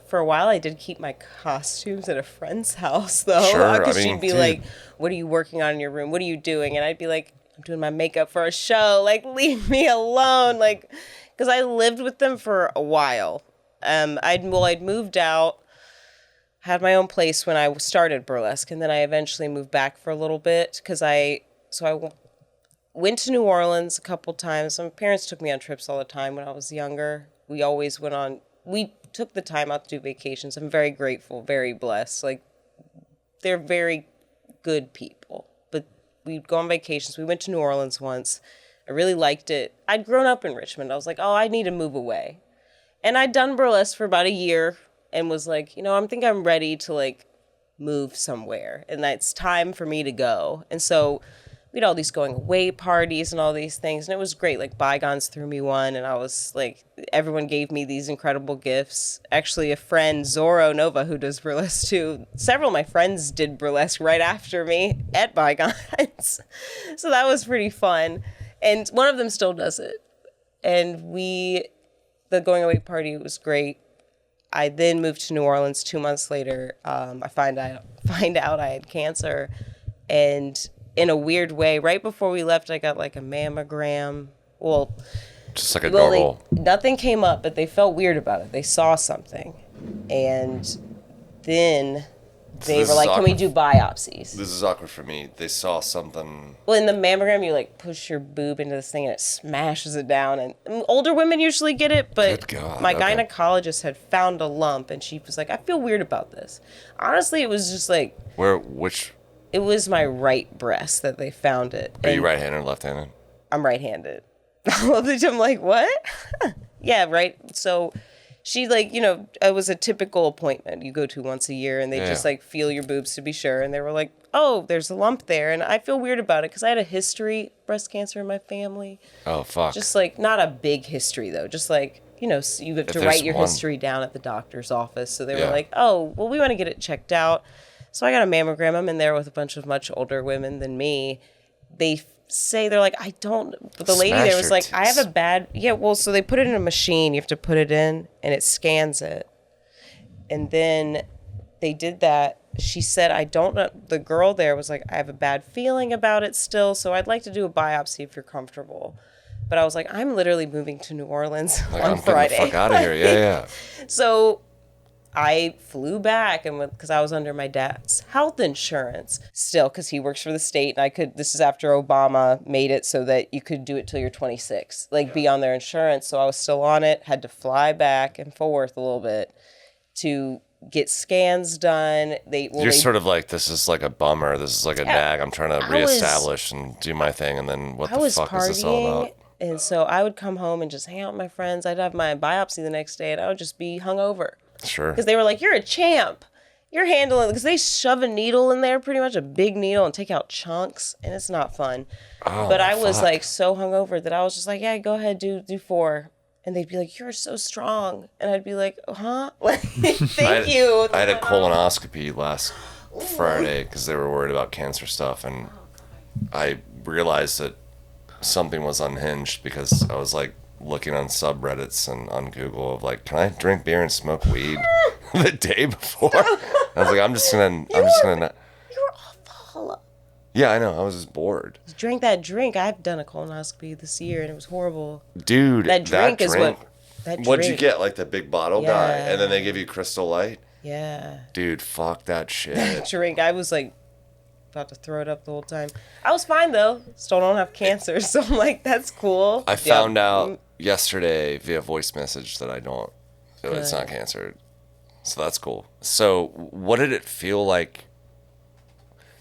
For a while, I did keep my costumes at a friend's house, though. Sure, Because she'd be like, what are you working on in your room? What are you doing? And I'd be like, I'm doing my makeup for a show. Like, leave me alone. Like, because I lived with them for a while. I'd moved out, had my own place when I started burlesque, and then I eventually moved back for a little bit because I went to New Orleans a couple times. My parents took me on trips all the time when I was younger. We took the time out to do vacations. I'm very grateful, very blessed. Like, they're very good people. But we'd go on vacations. We went to New Orleans once. I really liked it. I'd grown up in Richmond. I was like, oh, I need to move away. And I'd done burlesque for about a year and was like, I think I'm ready to like move somewhere. And it's time for me to go. And so we had all these going away parties and all these things. And it was great. Like Bygones threw me one, and I was like, everyone gave me these incredible gifts. Actually, a friend, Zorro Nova, who does burlesque too, several of my friends did burlesque right after me at Bygones. So that was pretty fun. And one of them still does it. And the going away party was great. I then moved to New Orleans 2 months later. I find out I had cancer. And in a weird way, right before we left, I got like a mammogram. Well, just like a normal. Nothing came up, but they felt weird about it. They saw something. And then they were like, can we do biopsies? This is awkward for me. They saw something. Well, in the mammogram, you like push your boob into this thing and it smashes it down. And older women usually get it, but my gynecologist had found a lump, and she was like, I feel weird about this. Honestly, it was just like... It was my right breast that they found it. Are you right-handed or left-handed? I'm right-handed. I'm like, what? Yeah, right. So she like, it was a typical appointment you go to once a year, and they just like feel your boobs to be sure. And they were like, oh, there's a lump there. And I feel weird about it because I had a history, breast cancer in my family. Oh, fuck. Just like, not a big history though. Just like, you have to write your history down at the doctor's office. So they were like, oh, well, we want to get it checked out. So I got a mammogram. I'm in there with a bunch of much older women than me. They say, they're like, but the lady there was like, I have a bad, so they put it in a machine. You have to put it in and it scans it. And then they did that. She said, I don't know. The girl there was like, I have a bad feeling about it still. So I'd like to do a biopsy if you're comfortable. But I was like, I'm literally moving to New Orleans on Friday. Get the fuck out of here. Yeah. So I flew back and because I was under my dad's health insurance still, because he works for the state, and this is after Obama made it so that you could do it till you're 26, like be on their insurance. So I was still on it, had to fly back and forth a little bit to get scans done. You're sort of like, this is like a bummer. This is like a nag. I'm trying to reestablish and do my thing. And then what the fuck is this all about? And so I would come home and just hang out with my friends. I'd have my biopsy the next day, and I would just be hungover. Sure. Because they were like, you're a champ. You're handling, because they shove a needle in there, pretty much a big needle, and take out chunks, and it's not fun. Oh, but I was like so hungover that I was just like, yeah, go ahead, do 4. And they'd be like, you're so strong. And I'd be like, huh? Thank you. I had a colonoscopy last Friday because they were worried about cancer stuff. And I realized that something was unhinged because I was like looking on subreddits and on Google of like, can I drink beer and smoke weed the day before? I was like, I'm just gonna You were awful. Yeah, I know. I was just bored. You drank that drink. I've done a colonoscopy this year, and it was horrible. Dude, that drink is what. What'd you get? Like the big bottle guy, and then they give you Crystal Light. Yeah. Dude, fuck that shit. That drink, I was like about to throw it up the whole time. I was fine though. Still don't have cancer, so I'm like, that's cool. I found out yesterday via voice message that I don't. It's not cancer, so that's cool. So, what did it feel like?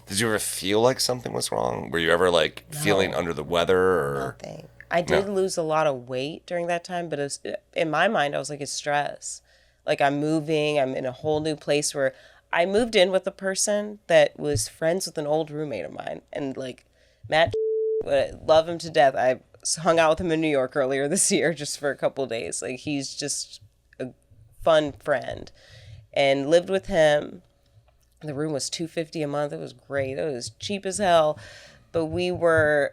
Did you ever feel like something was wrong? Were you ever like feeling under the weather or nothing? I did lose a lot of weight during that time, but it was, in my mind, I was like, it's stress. Like I'm moving, I'm in a whole new place where I moved in with a person that was friends with an old roommate of mine, and like Matt, love him to death. I hung out with him in New York earlier this year just for a couple of days. Like he's just a fun friend, and lived with him. The room was $250 a month. It was great. It was cheap as hell, but I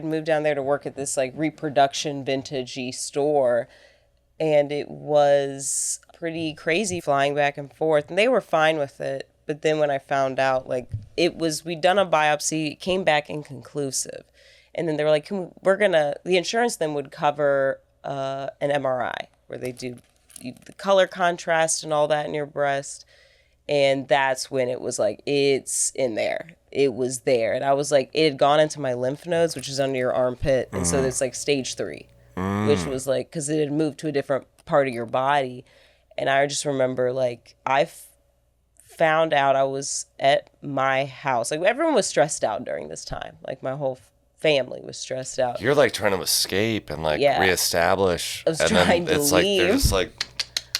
moved down there to work at this like reproduction vintagey store, and it was pretty crazy flying back and forth, and they were fine with it. But then when I found out, like we'd done a biopsy, it came back inconclusive, and then they were like, the insurance then would cover an MRI where they do the color contrast and all that in your breast. And that's when it was like, it's in there. It was there. And I was like, it had gone into my lymph nodes, which is under your armpit. And so it's like stage 3, which was like, because it had moved to a different part of your body. And I just remember like, I found out I was at my house. Like everyone was stressed out during this time. Like my whole family was stressed out. You're like trying to escape and like reestablish. I was trying to leave. Like, they're just like,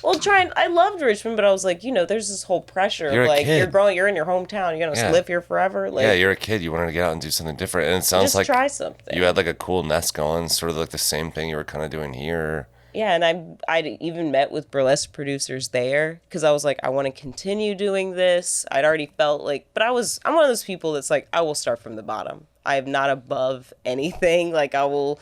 well, I loved Richmond, but I was like, there's this whole pressure of like, you're in your hometown, you're going to live here forever. Like, yeah, you're a kid. You wanted to get out and do something different. And it sounds like try something. You had like a cool nest going, sort of like the same thing you were kind of doing here. Yeah, and I'd even met with burlesque producers there because I was like, I want to continue doing this. I'd already felt like, but I'm one of those people that's like, I will start from the bottom. I am not above anything. Like I will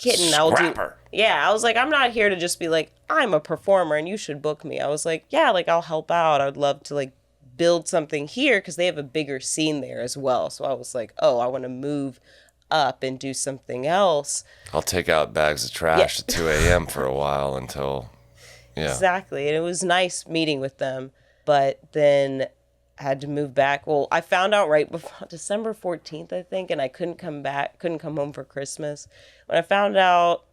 Scrapper. I was like, I'm not here to just be like, I'm a performer and you should book me. I was like, yeah, like I'll help out. I would love to like build something here because they have a bigger scene there as well. So I was like, I want to move up and do something else. I'll take out bags of trash at 2 a.m. for a while until, Exactly. And it was nice meeting with them. But then I had to move back. Well, I found out right before December 14th, I think, and I couldn't come home for Christmas. When I found out,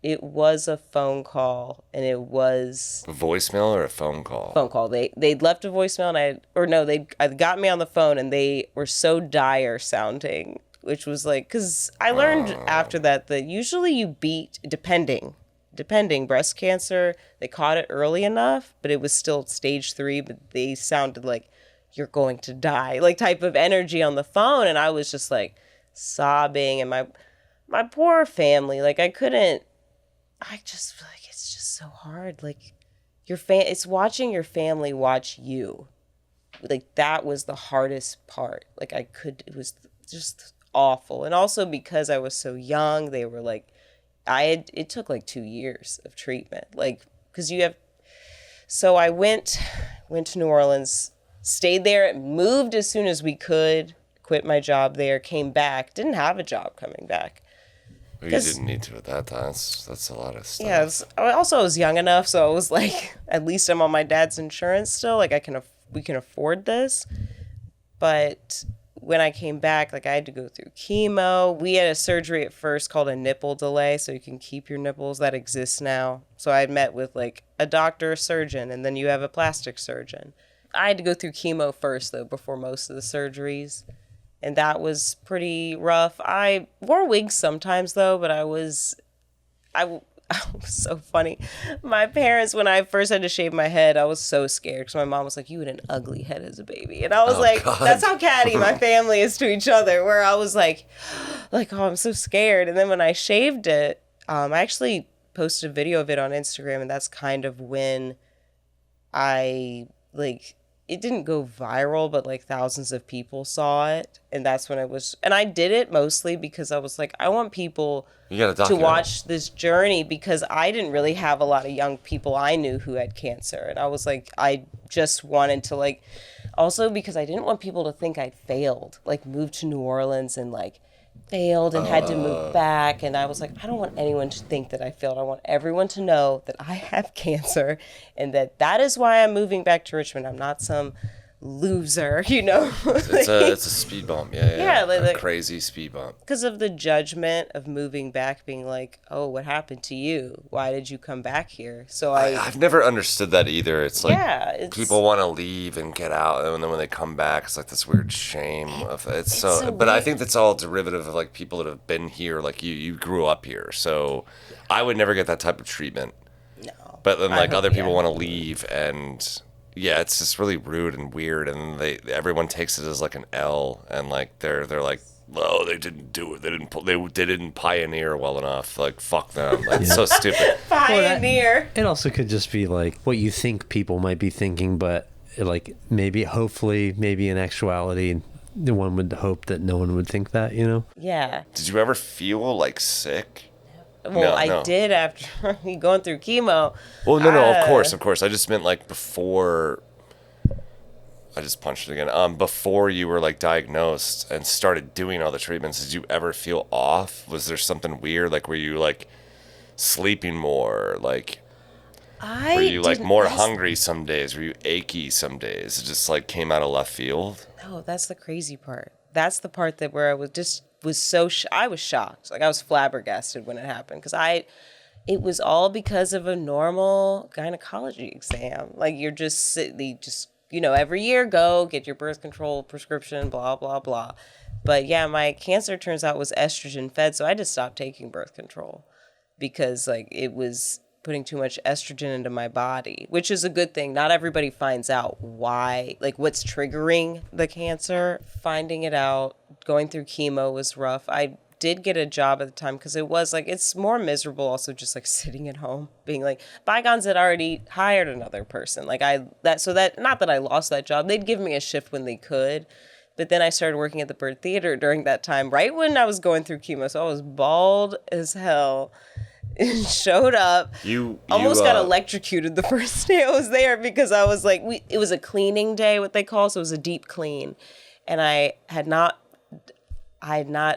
it was a phone call, and it was a voicemail or a phone call. Phone call. They'd left a voicemail, and they got me on the phone, and they were so dire sounding, which was like, because I learned after that usually you beat depending breast cancer. They caught it early enough, but it was still stage 3. But they sounded like you're going to die, like type of energy on the phone, and I was just like sobbing, and my poor family, like I just feel like it's just so hard. Like it's watching your family watch you. Like that was the hardest part. Like it was just awful. And also because I was so young, they were like, it took like 2 years of treatment. Like, cause so I went to New Orleans, stayed there, moved as soon as we could, quit my job there, came back, didn't have a job coming back. You didn't need to at that time. That's a lot of stuff. Yeah, I was young enough, so I was like, at least I'm on my dad's insurance still. Like, we can afford this. But when I came back, like, I had to go through chemo. We had a surgery at first called a nipple delay, so you can keep your nipples. That exists now. So I met with, like, a doctor, a surgeon, and then you have a plastic surgeon. I had to go through chemo first, though, before most of the surgeries. And that was pretty rough. I wore wigs sometimes, though, but I was so funny. My parents, when I first had to shave my head, I was so scared because my mom was like, you had an ugly head as a baby. And I was God. That's how catty my family is to each other, where I was like, oh, I'm so scared. And then when I shaved it, I actually posted a video of it on Instagram, and that's kind of when it didn't go viral, but like thousands of people saw it. And that's when and I did it mostly because I was like, I want people to watch this journey, because I didn't really have a lot of young people I knew who had cancer. And I was like, I just wanted to, like, also because I didn't want people to think I failed, like moved to New Orleans and like failed and had to move back. And I was like, I don't want anyone to think that I failed. I want everyone to know that I have cancer, and that is why I'm moving back to Richmond. I'm not some loser, It's a speed bump. Yeah. A crazy speed bump. Because of the judgment of moving back, being like, oh, what happened to you? Why did you come back here? So I've never understood that either. It's like people want to leave and get out, and then when they come back, it's like this weird shame of it's so but weird. I think that's all derivative of like people that have been here, like you grew up here. So I would never get that type of treatment. No. But then like other people want to leave, and yeah, it's just really rude and weird, and everyone takes it as like an L, and like they're like, oh, they didn't do it, they didn't pioneer well enough, like fuck them, like it's so stupid. Pioneer. It also could just be like what you think people might be thinking, but like hopefully in actuality, one would hope that no one would think that, Yeah. Did you ever feel like sick? Well, I did after going through chemo. Well, no, of course. I just meant like before. I just punched it again. Before you were like diagnosed and started doing all the treatments, did you ever feel off? Was there something weird? Like, were you like sleeping more? Like, were you like more hungry some days? Were you achy some days? It just like came out of left field. No, that's the crazy part. That's the part where I was so I was shocked. Like, I was flabbergasted when it happened, because it was all because of a normal gynecology exam. Like, you're just every year go get your birth control prescription, blah blah blah. But yeah, my cancer turns out was estrogen fed, so I just stopped taking birth control because like it was putting too much estrogen into my body, which is a good thing. Not everybody finds out why, like what's triggering the cancer. Finding it out, going through chemo was rough. I did get a job at the time because it was like, it's more miserable also just like sitting at home being like, Bygones had already hired another person. Like not that I lost that job. They'd give me a shift when they could. But then I started working at the Byrd Theatre during that time, right when I was going through chemo. So I was bald as hell. Showed up. You almost got electrocuted the first day I was there because I was like, it was a cleaning day, what they call, so it was a deep clean, and I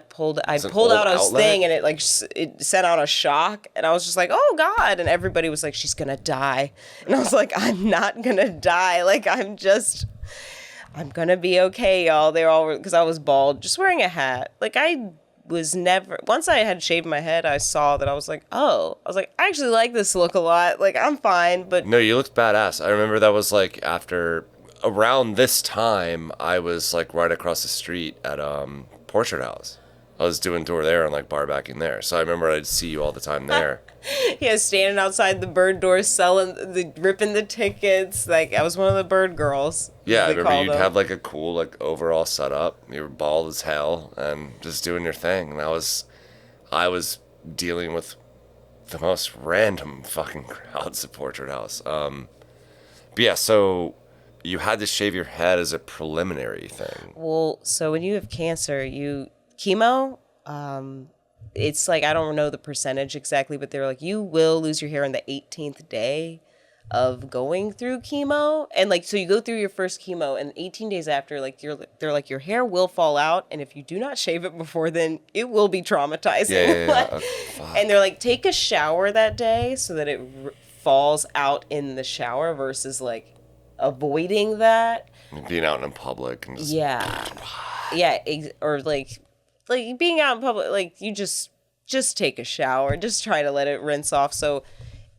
pulled out a thing, and it sent out a shock, and I was just like, oh God, and everybody was like, she's gonna die, and I was like, I'm not gonna die, like I'm gonna be okay, y'all. They were all, because I was bald, just wearing a hat, like once I had shaved my head, I saw that I was like, I actually like this look a lot. Like, I'm fine, but... No, you looked badass. I remember that was like around this time, I was like right across the street at Portrait House. I was doing tour there and like bar backing there. So I remember I'd see you all the time there. Yeah, standing outside the Byrd doors, ripping the tickets. Like, I was one of the Byrd girls. Yeah, I remember you'd have like a cool like overall setup. You were bald as hell and just doing your thing. And I was dealing with the most random fucking crowds at Portrait House. But yeah, so you had to shave your head as a preliminary thing. Well, so when you have cancer, chemo, it's like, I don't know the percentage exactly, but they're like, you will lose your hair on the 18th day of going through chemo. And like, so you go through your first chemo, and 18 days after, like, they're like, your hair will fall out, and if you do not shave it before then, it will be traumatizing. Yeah. And they're like, take a shower that day so that it falls out in the shower versus like avoiding that. Being out in public and just... Or like being out in public, like you just take a shower, just try to let it rinse off. So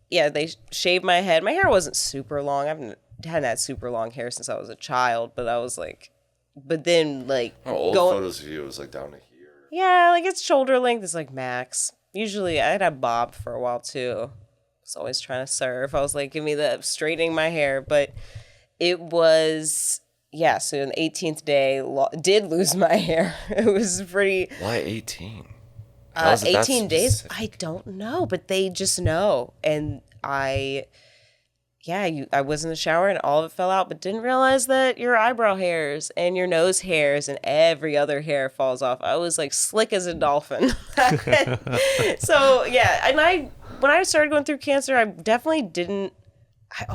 yeah, they shaved my head. My hair wasn't super long. I hadn't had super long hair since I was a child, but I was like, but then like old photos of you, it was like down to here. Yeah, like it's shoulder length is like max. Usually I'd have bob for a while too. I was always trying to serve. I was like, give me the straightening my hair, but it was... Yeah, so on the 18th day, did lose my hair. It was pretty... Why 18? 18 days? I don't know, but they just know. And I was in the shower and all of it fell out, but didn't realize that your eyebrow hairs and your nose hairs and every other hair falls off. I was like slick as a dolphin. So, yeah, and when I started going through cancer, I definitely didn't... I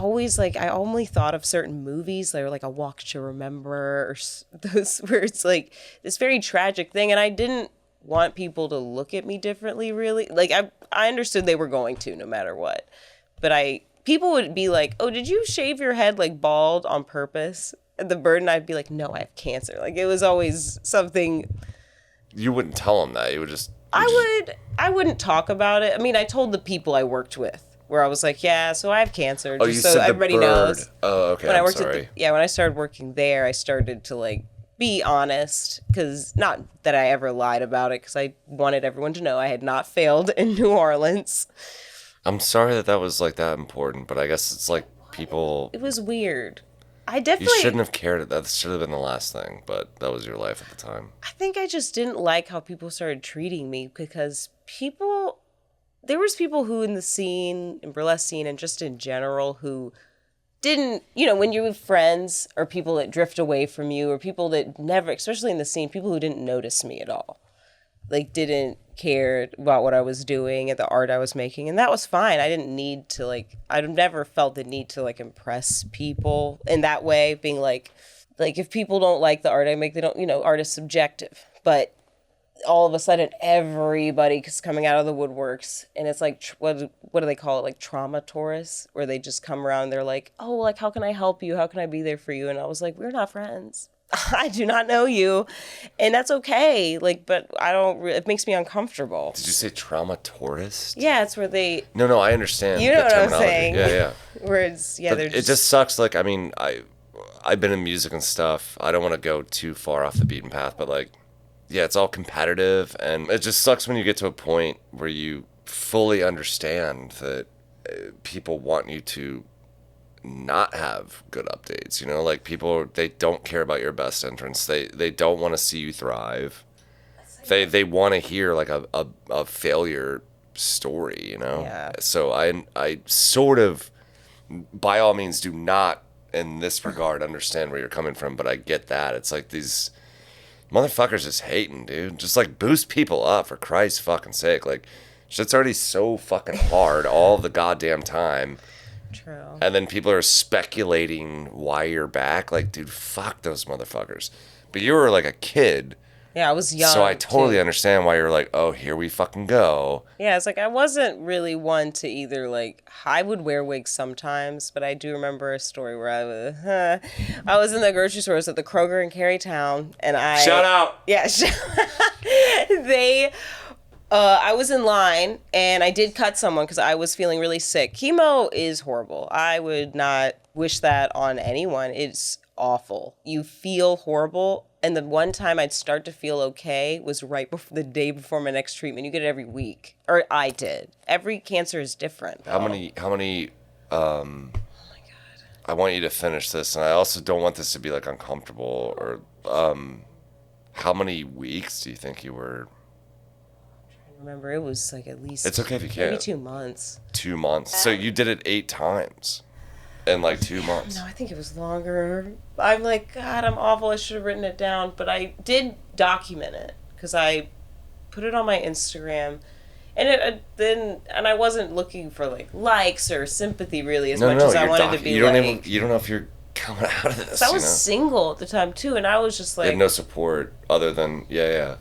only thought of certain movies that were like A Walk to Remember or those where it's like this very tragic thing. And I didn't want people to look at me differently, really. Like I understood they were going to no matter what. But people would be like, oh, did you shave your head like bald on purpose? And the Byrd and I'd be like, no, I have cancer. Like it was always something. You wouldn't tell them that. You would just... I wouldn't talk about it. I mean, I told the people I worked with. Where I was like, yeah, so I have cancer. Just you so said everybody knows. Oh, okay. I'm sorry. When I started working there, I started to like be honest, because not that I ever lied about it, because I wanted everyone to know I had not failed in New Orleans. I'm sorry that was like that important, but I guess it's like people... It was weird. I definitely... You shouldn't have cared. That should have been the last thing, but that was your life at the time. I think I just didn't like how people started treating me, because there was people who in the scene, in burlesque scene, and just in general, who didn't, when you have friends or people that drift away from you or people that never, especially in the scene, people who didn't notice me at all, like didn't care about what I was doing and the art I was making. And that was fine. I didn't need to I never felt the need to impress people in that way, being like if people don't like the art I make, they don't, art is subjective. But all of a sudden everybody's coming out of the woodworks, and it's like, what do they call it, like trauma tourists, where they just come around and they're like, oh, like how can I help you, how can I be there for you? And I was like, we're not friends. I do not know you, and that's okay, but I don't it makes me uncomfortable. Did you say trauma tourist? Yeah, it's where they... No, I understand. You know what I'm saying. Yeah Where it's they're just... It just sucks. I mean, I've been in music and stuff. I don't want to go too far off the beaten path, but yeah, it's all competitive, and it just sucks when you get to a point where you fully understand that people want you to not have good updates. People, they don't care about your best entrance. They don't want to see you thrive. They want to hear a failure story. Yeah. So I sort of, by all means, do not in this regard understand where you're coming from, but I get that. It's like these motherfuckers just hating, dude. Just boost people up, for Christ's fucking sake. Shit's already so fucking hard all the goddamn time. True. And then people are speculating why you're back. Dude, fuck those motherfuckers. But you were a kid. Yeah, I was young. So I totally understand why you're oh, here we fucking go. Yeah, it's I wasn't really one to either I would wear wigs sometimes, but I do remember a story where I was in the grocery store. It was at the Kroger in Carytown, and Shout out. Yeah, I was in line, and I did cut someone because I was feeling really sick. Chemo is horrible. I would not wish that on anyone. It's awful. You feel horrible. And the one time I'd start to feel okay was right before the day before my next treatment. You get it every week. Or I did. Every cancer is different. How many oh my God. I want you to finish this, and I also don't want this to be uncomfortable, or how many weeks do you think you were? Remember, it was at least... It's okay if you can't. Maybe 2 months. 2 months. So you did it 8 times in 2 months. No, I think it was longer. I'm God, I'm awful. I should have written it down. But I did document it because I put it on my Instagram. And I wasn't looking for like likes or sympathy really as much as I wanted to be you don't know if you're coming out of this. I was single at the time too, and I was just like, you had no support other than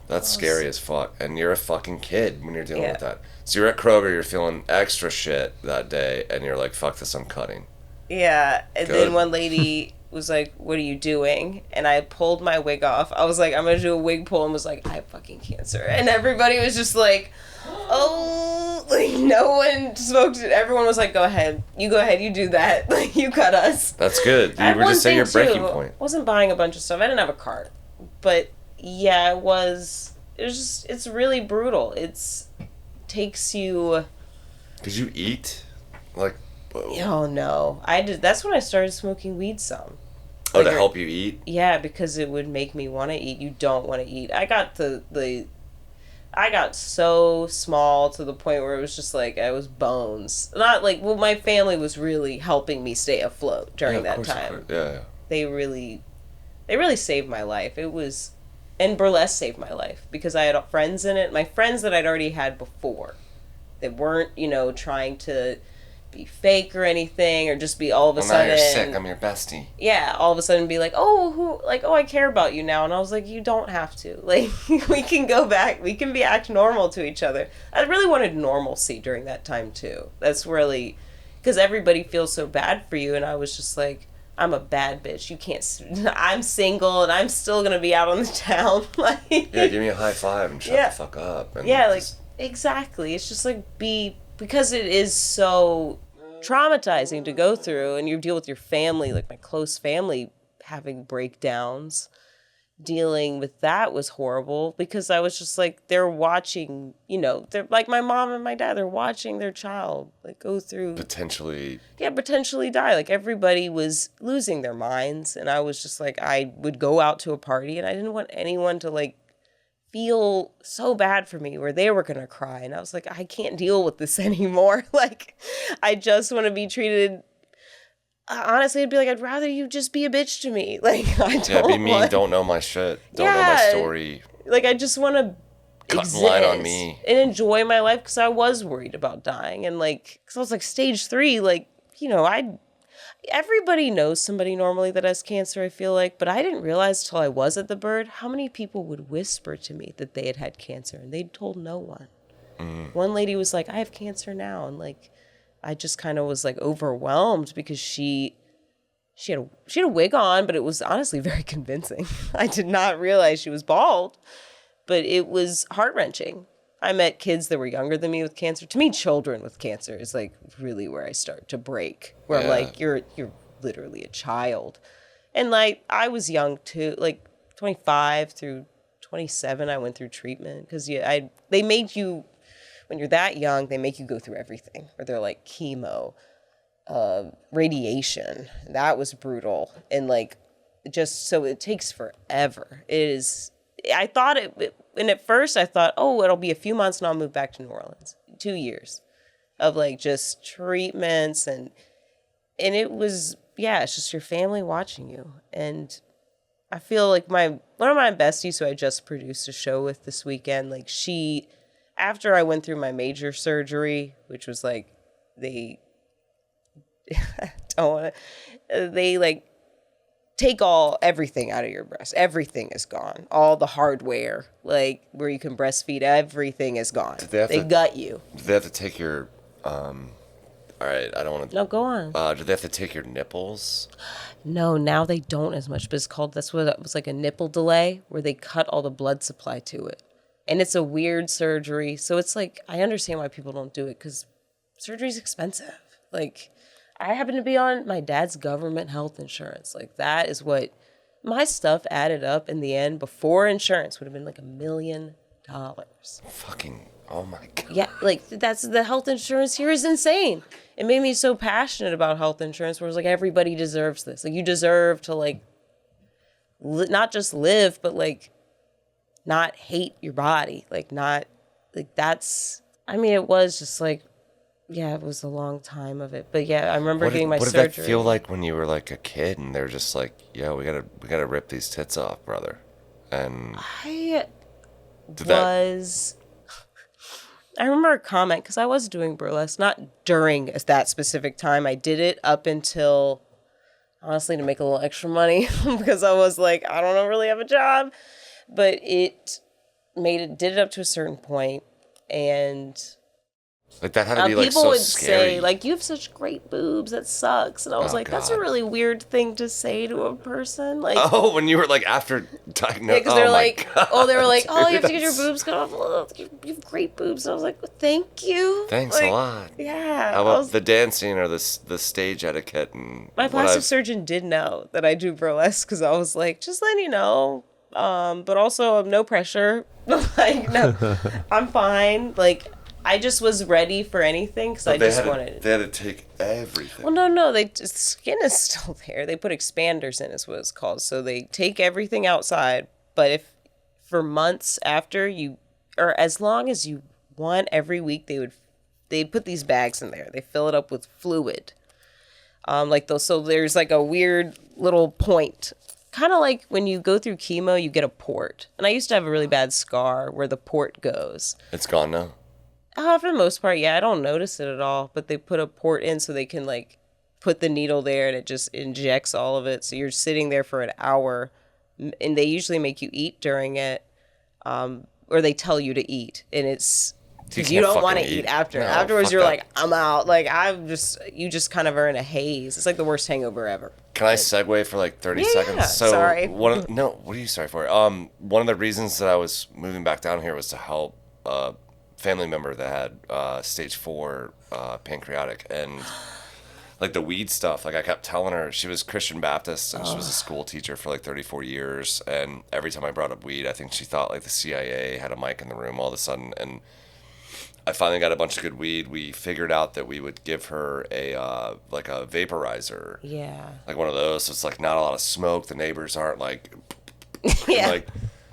that's scary as fuck. And you're a fucking kid when you're dealing with that. So you're at Kroger, you're feeling extra shit that day, and you're like, fuck this, I'm cutting. Yeah, and then one lady was like, what are you doing? And I pulled my wig off. I was like, I'm gonna do a wig pull, and was like, I have fucking cancer. And everybody was just like, oh, like no one spoke to, everyone was like, go ahead, you do that. Like, you cut us. That's good. You were just saying your breaking point. I wasn't buying a bunch of stuff. I didn't have a cart. But yeah, it's really brutal. Takes you. Did you eat? Like, oh no. That's when I started smoking weed some. Oh, to help you eat? Yeah, because it would make me want to eat. You don't want to eat. I got I got so small to the point where it was just like I was bones. Not like, well, my family was really helping me stay afloat during that time. Yeah. They really saved my life. And burlesque saved my life because I had friends in it. My friends that I'd already had before, they weren't, trying to be fake or anything, or just be all of a sudden. Now you're sick. I'm your bestie. Yeah, all of a sudden be like, oh, I care about you now, and I was like, you don't have to. Like, we can go back. We can act normal to each other. I really wanted normalcy during that time too. That's really because everybody feels so bad for you, and I was just like, I'm a bad bitch. You can't. I'm single, and I'm still gonna be out on the town. Like, yeah, give me a high five and shut the fuck up. And exactly. It's just like because it is so traumatizing to go through, and you deal with your family, like my close family having breakdowns. Dealing with that was horrible because I was just like, they're watching, they're like my mom and my dad, they're watching their child like go through potentially die. Like everybody was losing their minds, and I was just like, I would go out to a party and I didn't want anyone to like feel so bad for me where they were gonna cry, and I was like, I can't deal with this anymore. Like, I just want to be treated. Honestly, I'd be like, I'd rather you just be a bitch to me. Like, I don't be mean, don't know my shit, don't know my story. Like, I just want to cut in line on me and enjoy my life because I was worried about dying, and like, because I was like stage 3, like, everybody knows somebody normally that has cancer, I feel like, but I didn't realize till I was at the Byrd how many people would whisper to me that they had cancer, and they'd told no one. One lady was like, I have cancer now, and like, I just kind of was like overwhelmed because she had a wig on, but it was honestly very convincing. I did not realize she was bald, but it was heart-wrenching. I met kids that were younger than me with cancer. To me, children with cancer is like really where I start to break, where I'm like, you're literally a child. And like, I was young too, like 25 through 27, I went through treatment because they made you, when you're that young, they make you go through everything. Or they're like chemo, radiation. That was brutal. And like, just so it takes forever. I thought and at first I thought, oh, it'll be a few months and I'll move back to New Orleans. 2 years of like just treatments. And it was, it's just your family watching you. And I feel like one of my besties who I just produced a show with this weekend, like after I went through my major surgery, which was like, they like take everything out of your breast. Everything is gone. All the hardware, like where you can breastfeed, everything is gone. They gut you. Do they have to take your, all right, I don't want to. No, go on. Do they have to take your nipples? No, now they don't as much, but that's what it was, like a nipple delay where they cut all the blood supply to it. And it's a weird surgery. So it's like, I understand why people don't do it because surgery's expensive. Like, I happen to be on my dad's government health insurance. Like, that is what my stuff added up in the end before insurance would have been like $1 million. Fucking, oh my God. Yeah, like, that's the health insurance here is insane. It made me so passionate about health insurance where it's like, everybody deserves this. Like, you deserve to, like, not just live, but, like, not hate your body, like not, like that's, I mean, it was just like, it was a long time of it. But I remember getting my surgery. What did that feel like when you were like a kid and they're just like, yeah, we gotta rip these tits off, brother? And I remember a comment, because I was doing burlesque, not during that specific time. I did it up until, honestly, to make a little extra money, because I was like, I don't really have a job. But it did it up to a certain point, and Like that had to be like people so would scary. say, like, you have such great boobs, that sucks. And I was like, that's a God. really weird thing to say to a person. Like, Oh, when you were like after diagnosed. yeah, because Oh they're my like, God. oh, they were like, oh, you have to get Dude, your boobs cut off. Oh, you have great boobs. And I was like, thank you. Thanks Like, a lot. Yeah. How I about was- the dancing or the stage etiquette and my what plastic I've- surgeon did know that I do burlesque, because I was like, just letting you know. But also, no pressure. Like, no, I'm fine. Like, I just was ready for anything, because I just wanted. They had to take everything. Well, no, the skin is still there. They put expanders in, is what it's called. So they take everything outside, but if for months after or as long as you want, every week they put these bags in there. They fill it up with fluid. So there's like a weird little point. Kind of like when you go through chemo, you get a port. And I used to have a really bad scar where the port goes. It's gone now. For the most part, yeah, I don't notice it at all. But they put a port in so they can like put the needle there, and it just injects all of it. So you're sitting there for an hour, and they usually make you eat during it, or they tell you to eat, and it's because you can't don't want to fucking eat eat. after. No, Afterwards, fuck you're that. like, I'm out. Like you just kind of are in a haze. It's like the worst hangover ever. Can I segue for like 30 Yeah, seconds? So sorry. No, what are you sorry for? One of the reasons that I was moving back down here was to help a family member that had stage 4 pancreatic, and like the weed stuff. Like I kept telling her, she was Christian Baptist and she was a school teacher for like 34 years. And every time I brought up weed, I think she thought like the CIA had a mic in the room all of a sudden. And I finally got a bunch of good weed. We figured out that we would give her a like a vaporizer. Yeah. Like one of those. So it's like not a lot of smoke. The neighbors aren't like Yeah. like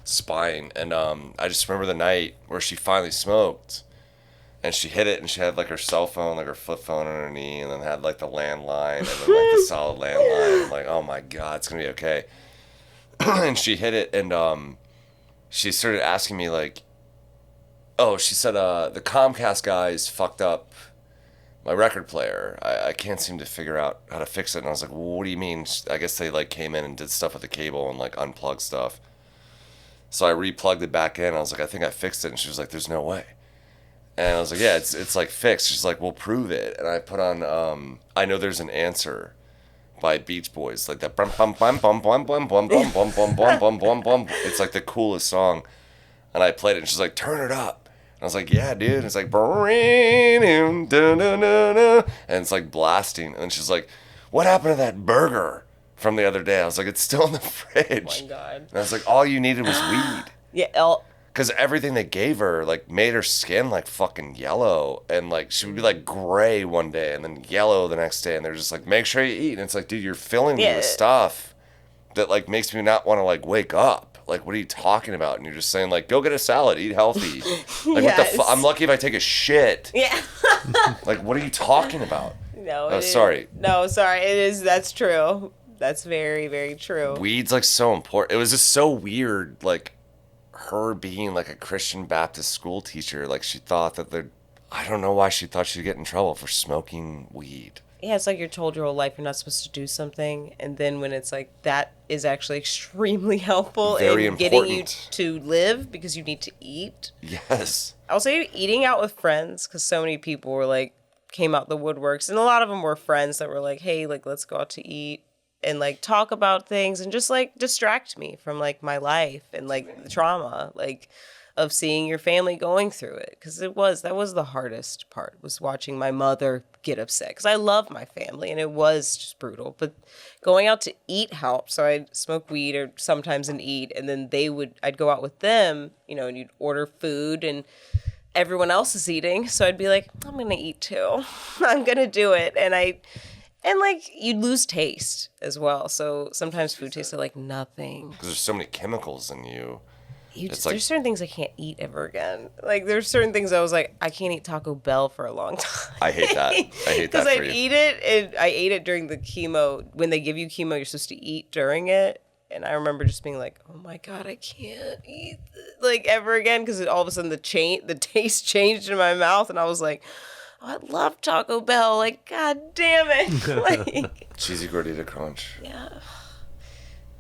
spying. And I just remember the night where she finally smoked, and she hit it, and she had like her cell phone, like her flip phone on her knee, and then had like the landline, and then like the solid landline. I'm like, oh my God, it's gonna be okay. And she hit it, and she started asking me like, oh, she said the Comcast guys fucked up my record player. I can't seem to figure out how to fix it. And I was like, well, what do you mean? I guess they like came in and did stuff with the cable and like unplugged stuff. So I replugged it back in. I was like, I think I fixed it. And she was like, there's no way. And I was like, yeah, it's like fixed. She's like, well, prove it. And I put on I Know There's an Answer by Beach Boys, like that bum bum bum bum bum bum bum bum bum bum bum bum bum bum. It's like the coolest song. And I played it, and she's like, turn it up. And I was like, yeah, dude. And it's like, and it's like blasting. And she's like, what happened to that burger from the other day? I was like, it's still in the fridge. Oh my God. And I was like, all you needed was weed. Yeah. Because everything they gave her, like, made her skin, like, fucking yellow. And, like, she would be, like, gray one day and then yellow the next day. And they're just like, make sure you eat. And it's like, dude, you're filling me with stuff that, like, makes me not want to, like, wake up. Like, what are you talking about? And you're just saying, like, go get a salad, eat healthy. Like, what the fuck? I'm lucky if I take a shit. Yeah. Like, what are you talking about? No. Oh, sorry. No, sorry. It is. That's true. That's very, very true. Weed's, like, so important. It was just so weird, like, her being like a Christian Baptist school teacher. Like, she thought that I don't know why she thought she'd get in trouble for smoking weed. Yeah, it's like you're told your whole life you're not supposed to do something, and then when it's like that is actually extremely helpful Very in getting you important. to live, because you need to eat. Yes. I'll say eating out with friends, because so many people were like, came out the woodworks, and a lot of them were friends that were like, hey, like, let's go out to eat and like talk about things and just like distract me from like my life and like the trauma, like, of seeing your family going through it. Because that was the hardest part, was watching my mother get upset, because I love my family and it was just brutal. But going out to eat helped. So I'd smoke weed or sometimes and eat, and then I'd go out with them, you know, and you'd order food and everyone else is eating. So I'd be like, I'm going to eat too. I'm going to do it. And like, you'd lose taste as well. So sometimes food tasted like nothing. Because there's so many chemicals in you. There's certain things I can't eat ever again. Like, there's certain things I was like, I can't eat Taco Bell for a long time. I hate that. I hate that Because for I'd you. eat it, and I ate it during the chemo. When they give you chemo, you're supposed to eat during it. And I remember just being like, oh my God, I can't eat this, like ever again. Because all of a sudden the taste changed in my mouth. And I was like, oh, I love Taco Bell. Like, God damn it. Like, Cheesy gordita crunch. yeah.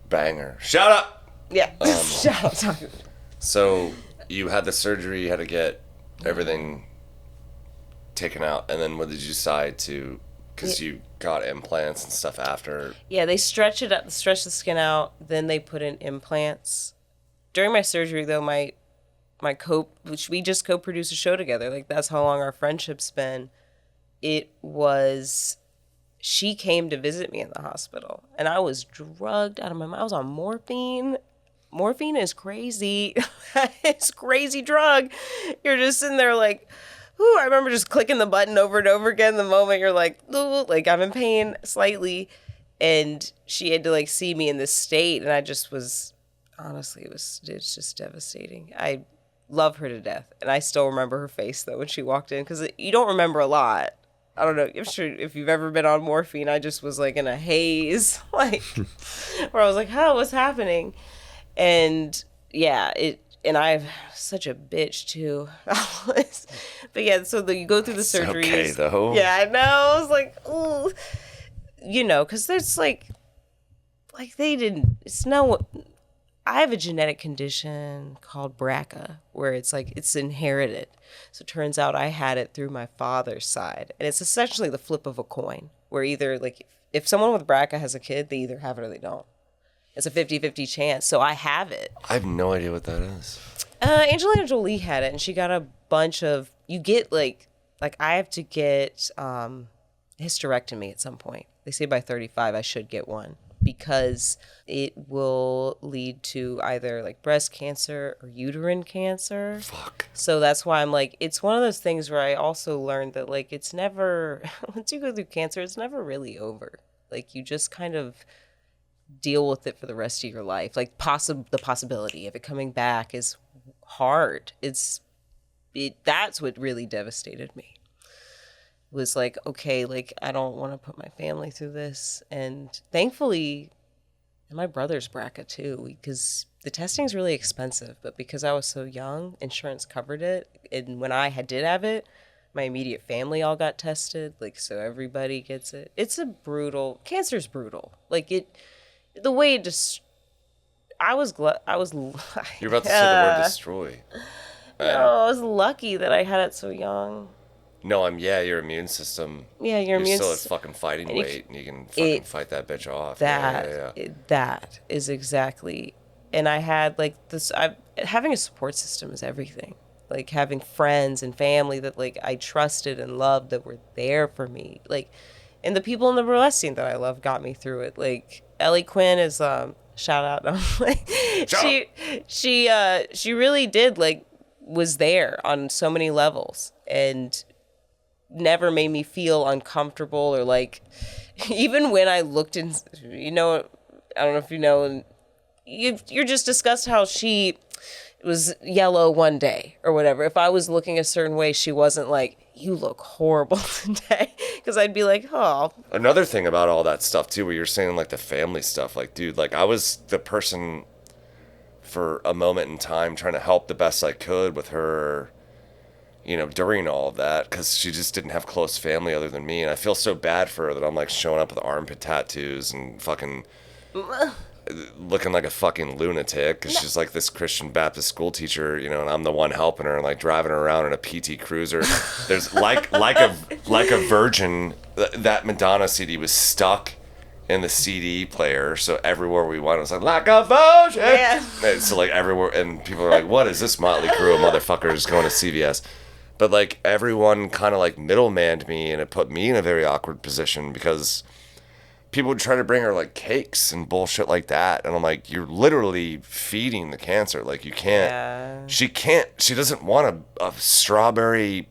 Banger. Shout out. Yeah. Shout out Taco Bell. So you had the surgery, you had to get everything taken out. And then what did you decide to, because you got implants and stuff after? Yeah, they stretch the skin out, then they put in implants. During my surgery, though, which we just co-produced a show together. Like, that's how long our friendship's been. She came to visit me in the hospital, and I was drugged out of my mind. I was on morphine. Morphine is crazy. It's a crazy drug. You're just sitting there like, whew, I remember just clicking the button over and over again the moment you're like, ooh, like I'm in pain slightly. And she had to like see me in this state. And I just was, honestly, it's just devastating. I love her to death. And I still remember her face though when she walked in, because you don't remember a lot. I don't know if you've ever been on morphine. I just was like in a haze, like where I was like, oh, what's happening? And yeah, and I'm such a bitch too. But yeah, so you go through the surgeries. Okay, though. Yeah, I know. I was like, ooh, because there's like they didn't. I have a genetic condition called BRCA, where it's like it's inherited. So it turns out I had it through my father's side, and it's essentially the flip of a coin, where either like if someone with BRCA has a kid, they either have it or they don't. It's a 50-50 chance. So I have it. I have no idea what that is. Angelina Jolie had it, and she got a bunch of, you get like I have to get hysterectomy at some point. They say by 35 I should get one, because it will lead to either like breast cancer or uterine cancer. Fuck. So that's why I'm like, it's one of those things where I also learned that like it's never, once you go through cancer, it's never really over. Like you just kind of deal with it for the rest of your life. Like the possibility of it coming back is hard. That's what really devastated me. Was like, okay, like I don't want to put my family through this. And thankfully, and my brother's BRCA too, because the testing is really expensive, but because I was so young, insurance covered it. And when I did have it, my immediate family all got tested. Like, so everybody gets it. Cancer's brutal. Like the way it just, you're about to say the word destroy. No, I was lucky that I had it so young. No, your immune system. Yeah, you're still at fucking fighting weight, and you can fucking fight that bitch off. That is exactly. And I had like this. Having a support system is everything. Like having friends and family that like I trusted and loved that were there for me. Like, and the people in the burlesque scene that I love got me through it. Like Ellie Quinn is shout out. She really did like was there on so many levels and never made me feel uncomfortable or like, even when I looked in, I don't know if you know, you're just discussed how she was yellow one day or whatever. If I was looking a certain way, she wasn't like, you look horrible today. Because I'd be like, oh. Another thing about all that stuff too, where you're saying like the family stuff, like, dude, like I was the person for a moment in time trying to help the best I could with her, during all of that, because she just didn't have close family other than me. And I feel so bad for her that I'm like showing up with armpit tattoos and fucking looking like a fucking lunatic, because she's like this Christian Baptist school teacher, and I'm the one helping her and like driving her around in a PT Cruiser. There's like a virgin, that Madonna CD was stuck in the CD player, so everywhere we went it was like a virgin. Yeah. And so like everywhere, and people are like, what is this motley crew of motherfuckers going to CVS? But like everyone kind of like middlemaned me, and it put me in a very awkward position, because people would try to bring her like cakes and bullshit like that, and I'm like, you're literally feeding the cancer. Like you can't. Yeah. She doesn't want a strawberry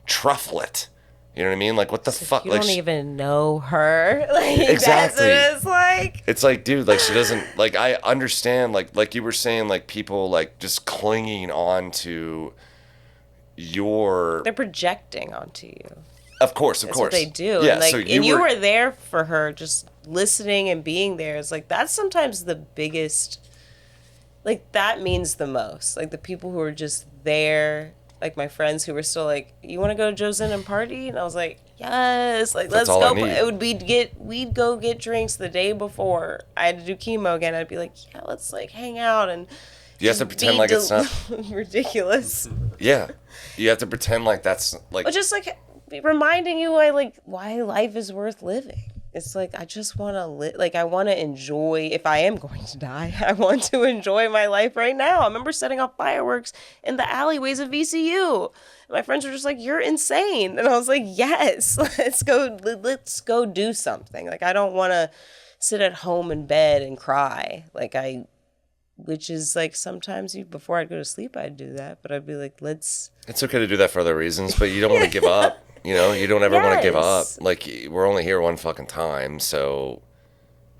trufflet. You know what I mean? Like what the fuck? You don't even know her. Like exactly. That's what it's like. It's like, dude, like she doesn't like. I understand, like you were saying, like people like just clinging on to your. They're projecting onto you. Of course. That's what they do. Yeah, And, like, so you were there for her, just listening and being there. It's like, that's sometimes the biggest, like, that means the most. Like, the people who are just there, like my friends who were still like, you want to go to Joe's Inn and party? And I was like, yes, like, That's let's all go. I need. It would be we'd go get drinks the day before I had to do chemo again. I'd be like, yeah, let's like hang out and You have to pretend like it's not ridiculous. Yeah. You have to pretend like that's like But just like reminding you why life is worth living. It's like, I just want to live. Like, I want to enjoy. If I am going to die, I want to enjoy my life right now. I remember setting off fireworks in the alleyways of VCU. My friends were just like, "You're insane," and I was like, "Yes, let's go do something." Like, I don't want to sit at home in bed and cry. Which is like sometimes before I'd go to sleep, I'd do that, but I'd be like, let's. It's okay to do that for other reasons, but you don't want to give up. You know, you don't ever want to give up. Yes. Like, we're only here one fucking time, so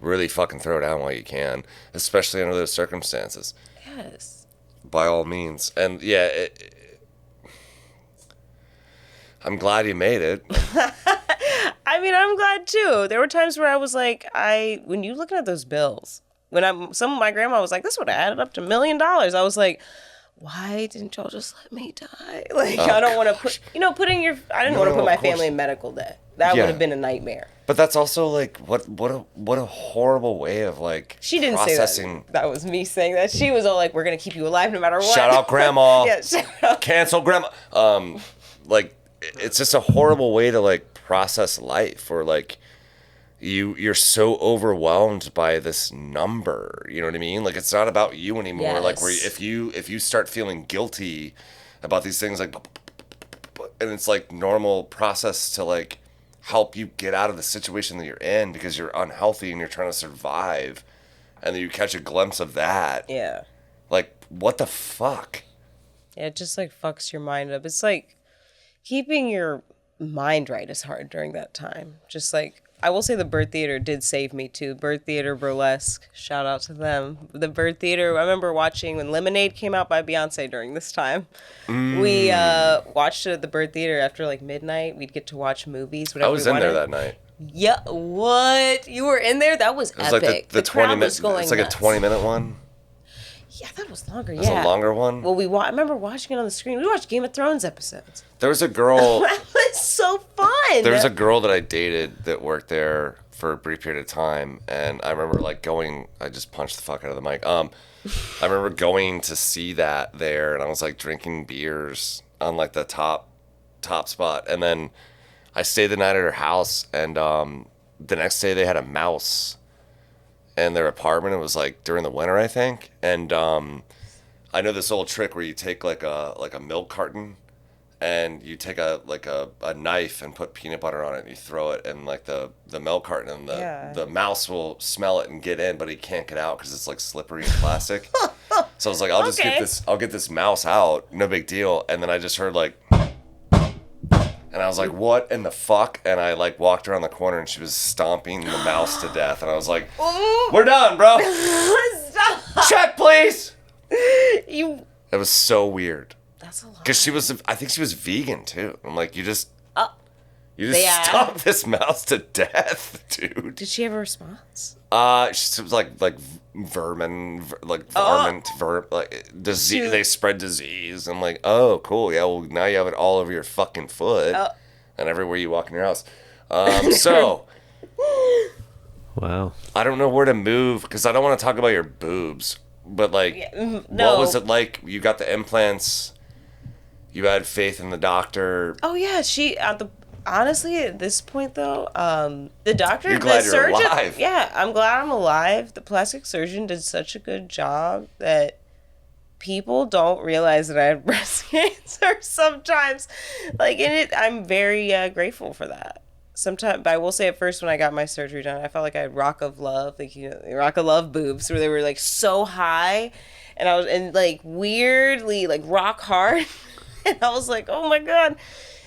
really fucking throw down while you can, especially under those circumstances. Yes. By all means. And yeah, I'm glad you made it. I mean, I'm glad too. There were times where I was like, when you looking at those bills, my grandma was like, this would have added up to $1 million. I was like, why didn't y'all just let me die? Like, I don't want to I didn't want to put my family in medical debt. That would have been a nightmare. But that's also like, what a horrible way of like She didn't processing. say that. That was me saying that. She was all like, we're going to keep you alive no matter what. Shout out grandma. Yeah, shout out. Cancel grandma. Like, it's just a horrible way to like process life, or like you're so overwhelmed by this number, you know what I mean? Like, it's not about you anymore. Yes. Like, where if you start feeling guilty about these things, like, and it's like normal process to like help you get out of the situation that you're in because you're unhealthy and you're trying to survive, and then you catch a glimpse of that. Yeah. Like, what the fuck? Yeah, it just like fucks your mind up. It's like keeping your mind right is hard during that time. Just like, I will say the Byrd Theatre did save me too. Byrd Theatre burlesque, shout out to them. The Byrd Theatre, I remember watching when Lemonade came out by Beyonce during this time. We watched it at the Byrd Theatre after like midnight. We'd get to watch movies. I was in there that night. Yeah, what? You were in there? That was It was epic. like the 20 minute. It's like nuts. a 20-minute one. Yeah, that was longer. It was a longer one. Well, I remember watching it on the screen. We watched Game of Thrones episodes. There was a girl. That was so fun. There was a girl that I dated that worked there for a brief period of time, and I remember like going. I just punched the fuck out of the mic. I remember going to see that there, and I was like drinking beers on like the top spot, and then I stayed the night at her house, and the next day they had a mouse in their apartment. It was like during the winter, I think, and I know this old trick where you take like a milk carton, and you take a knife and put peanut butter on it, and you throw it in like the milk carton, and the mouse will smell it and get in, but he can't get out because it's like slippery and plastic. So I was like, I'll get this mouse out, no big deal. And then I just heard like, and I was like, what in the fuck? And I like walked around the corner, and she was stomping the mouse to death, and I was like, we're done, bro. Stop. Check, please. It was so weird. That's a lot. Because I think she was vegan too. I'm like, you just Yeah. stomped this mouse to death, dude. Did she have a response? She was like vermin, like disease. They spread disease. I'm like, oh, cool. Yeah, well, now you have it all over your fucking foot and everywhere you walk in your house. So, wow. I don't know where to move because I don't want to talk about your boobs. But like, what was it like? You got the implants. You had faith in the doctor. Oh yeah, honestly, at this point though, the doctor, You're glad the surgeon, you're alive. Yeah, I'm glad I'm alive. The plastic surgeon did such a good job that people don't realize that I had breast cancer sometimes. Like, I'm very grateful for that. Sometimes, but I will say at first when I got my surgery done, I felt like I had rock of love, like, you know, rock of love boobs, where they were like so high, and I was like weirdly like rock hard, and I was like, oh my god.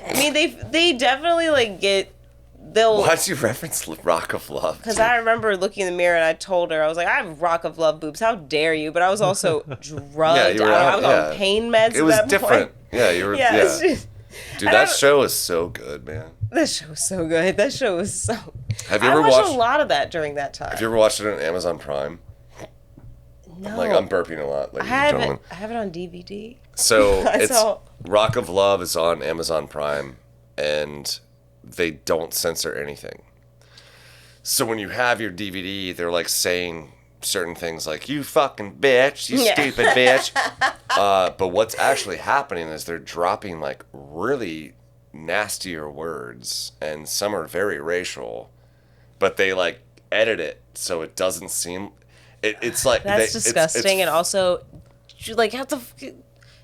I mean, they definitely like Why'd you reference rock of love? Because I remember looking in the mirror and I told her, I was like, I have rock of love boobs. How dare you? But I was also drugged. I was on pain meds. It was at that different. point. Yeah, you were. Yeah. Dude, that show is so good, man. That show was so good. That show was so. Have you I ever watched watched? a lot of that during that time. Have you ever watched it on Amazon Prime? No, Like I'm burping a lot, ladies and gentlemen. I have it on DVD. So I it's saw- Rock of Love is on Amazon Prime, and they don't censor anything. So when you have your DVD, they're like saying certain things like "you fucking bitch," "you stupid bitch." But what's actually happening is they're dropping like really nastier words, and some are very racial, but they like edit it so it doesn't seem. It's like That's disgusting, and also, you like have to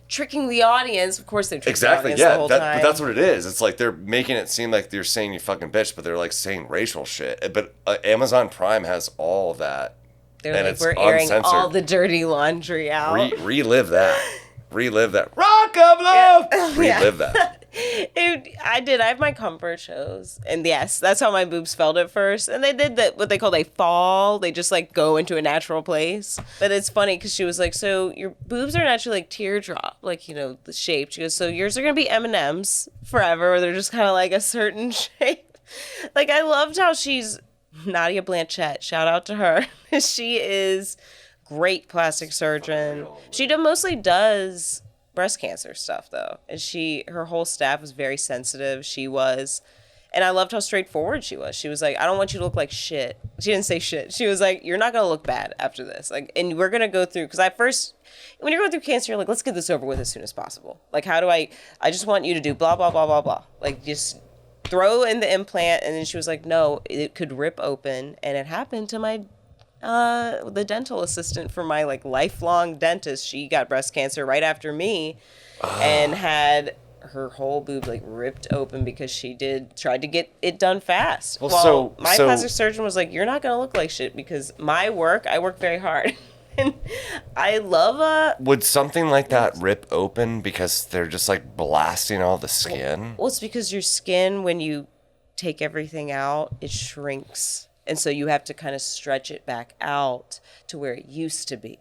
tricking the audience. Of course, they trick exactly, the audience yeah. the whole time. But that's what it is. It's like they're making it seem like they're saying "you fucking bitch," but they're like saying racial shit. But Amazon Prime has all of that, They're and like, it's we're airing uncensored. all the dirty laundry out. Relive that. Relive that. Rock of Love. Yeah. Relive that. I did. I have my comfort shows, and yes, that's how my boobs felt at first. And they did that what they call they fall. They just like go into a natural place. But it's funny because she was like, "So your boobs are naturally like teardrop, like the shape." She goes, "So yours are gonna be M&Ms forever, or they're just kind of like a certain shape." Like I loved how she's Nadia Blanchett. Shout out to her. She is great plastic surgeon. She mostly does breast cancer stuff though, and her whole staff was very sensitive. And I loved how straightforward she was. She was like, I don't want you to look like shit. She didn't say shit. She was like, you're not gonna look bad after this, like, and we're gonna go through, because when you're going through cancer, you're like, let's get this over with as soon as possible. Like, how do I just want you to do blah blah blah blah blah, like just throw in the implant. And then she was like, no, it could rip open. And it happened to my the dental assistant for my like lifelong dentist. She got breast cancer right after me and had her whole boob like ripped open because she tried to get it done fast. Well, my plastic surgeon was like, you're not gonna look like shit, because I work very hard. And I love Would something like that rip open because they're just like blasting all the skin? well, it's because your skin, when you take everything out, it shrinks. And so you have to kind of stretch it back out to where it used to be.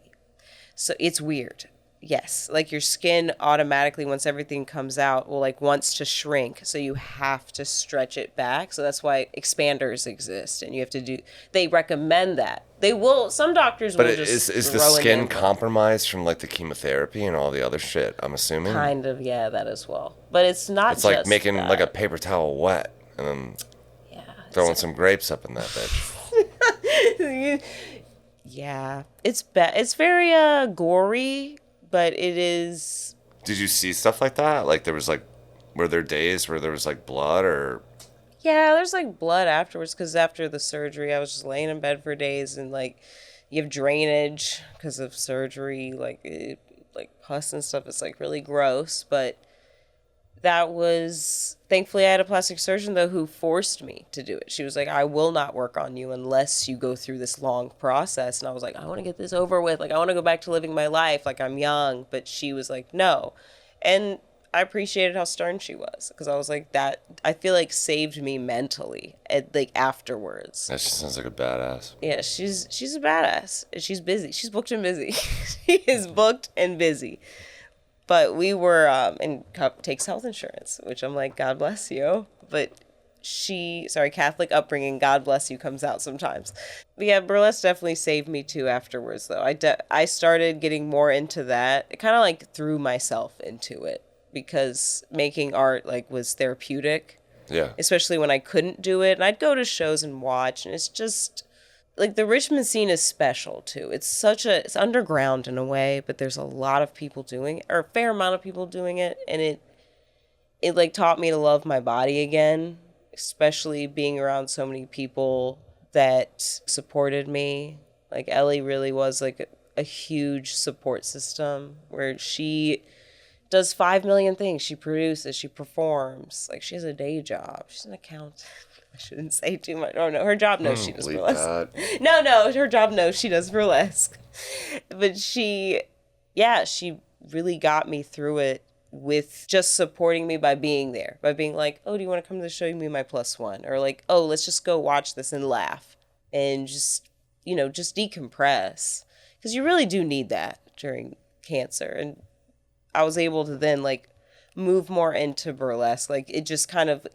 So it's weird. Yes. Like your skin automatically, once everything comes out, wants to shrink. So you have to stretch it back. So that's why expanders exist. And you have to they recommend that. Some doctors will just is the throw in skin the compromised from like the chemotherapy and all the other shit, I'm assuming? kind of, yeah, that as well. But it's not It's like just making that. like a paper towel wet and then throwing some grapes up in that bitch. Yeah, it's very gory, but it is. Did you see stuff like that? Like were there days where there was like blood or? Yeah, there's like blood afterwards, because after the surgery, I was just laying in bed for days, and like you have drainage because of surgery, like pus and stuff. It's like really gross, but that was, thankfully I had a plastic surgeon though who forced me to do it. She was like, I will not work on you unless you go through this long process. And I was like, I want to get this over with. Like, I want to go back to living my life. Like, I'm young. But she was like, no. And I appreciated how stern she was, because I was like, that I feel like saved me mentally afterwards. That just sounds like a badass. Yeah, she's a badass. She's busy. She's booked and busy. She is booked and busy. But we were, and takes health insurance, which I'm like, God bless you. But Catholic upbringing, God bless you, comes out sometimes. But yeah, burlesque definitely saved me too afterwards, though. I started getting more into that. It kind of like threw myself into it, because making art was therapeutic. Yeah. Especially when I couldn't do it. And I'd go to shows and watch, and it's just, the Richmond scene is special too. It's underground in a way, but there's a lot of people doing it, or a fair amount of people doing it. And it taught me to love my body again, especially being around so many people that supported me. Like Ellie really was a huge support system, where she does 5 million things. She produces, she performs. She has a day job. She's an accountant. I shouldn't say too much. Oh no, her job knows she does burlesque. No, her job knows she does burlesque. But she really got me through it with just supporting me by being there. By being like, oh, do you want to come to the show? You can be my +1. Or like, oh, let's just go watch this and laugh. And just decompress. Because you really do need that during cancer. And I was able to then move more into burlesque. Like it just kind of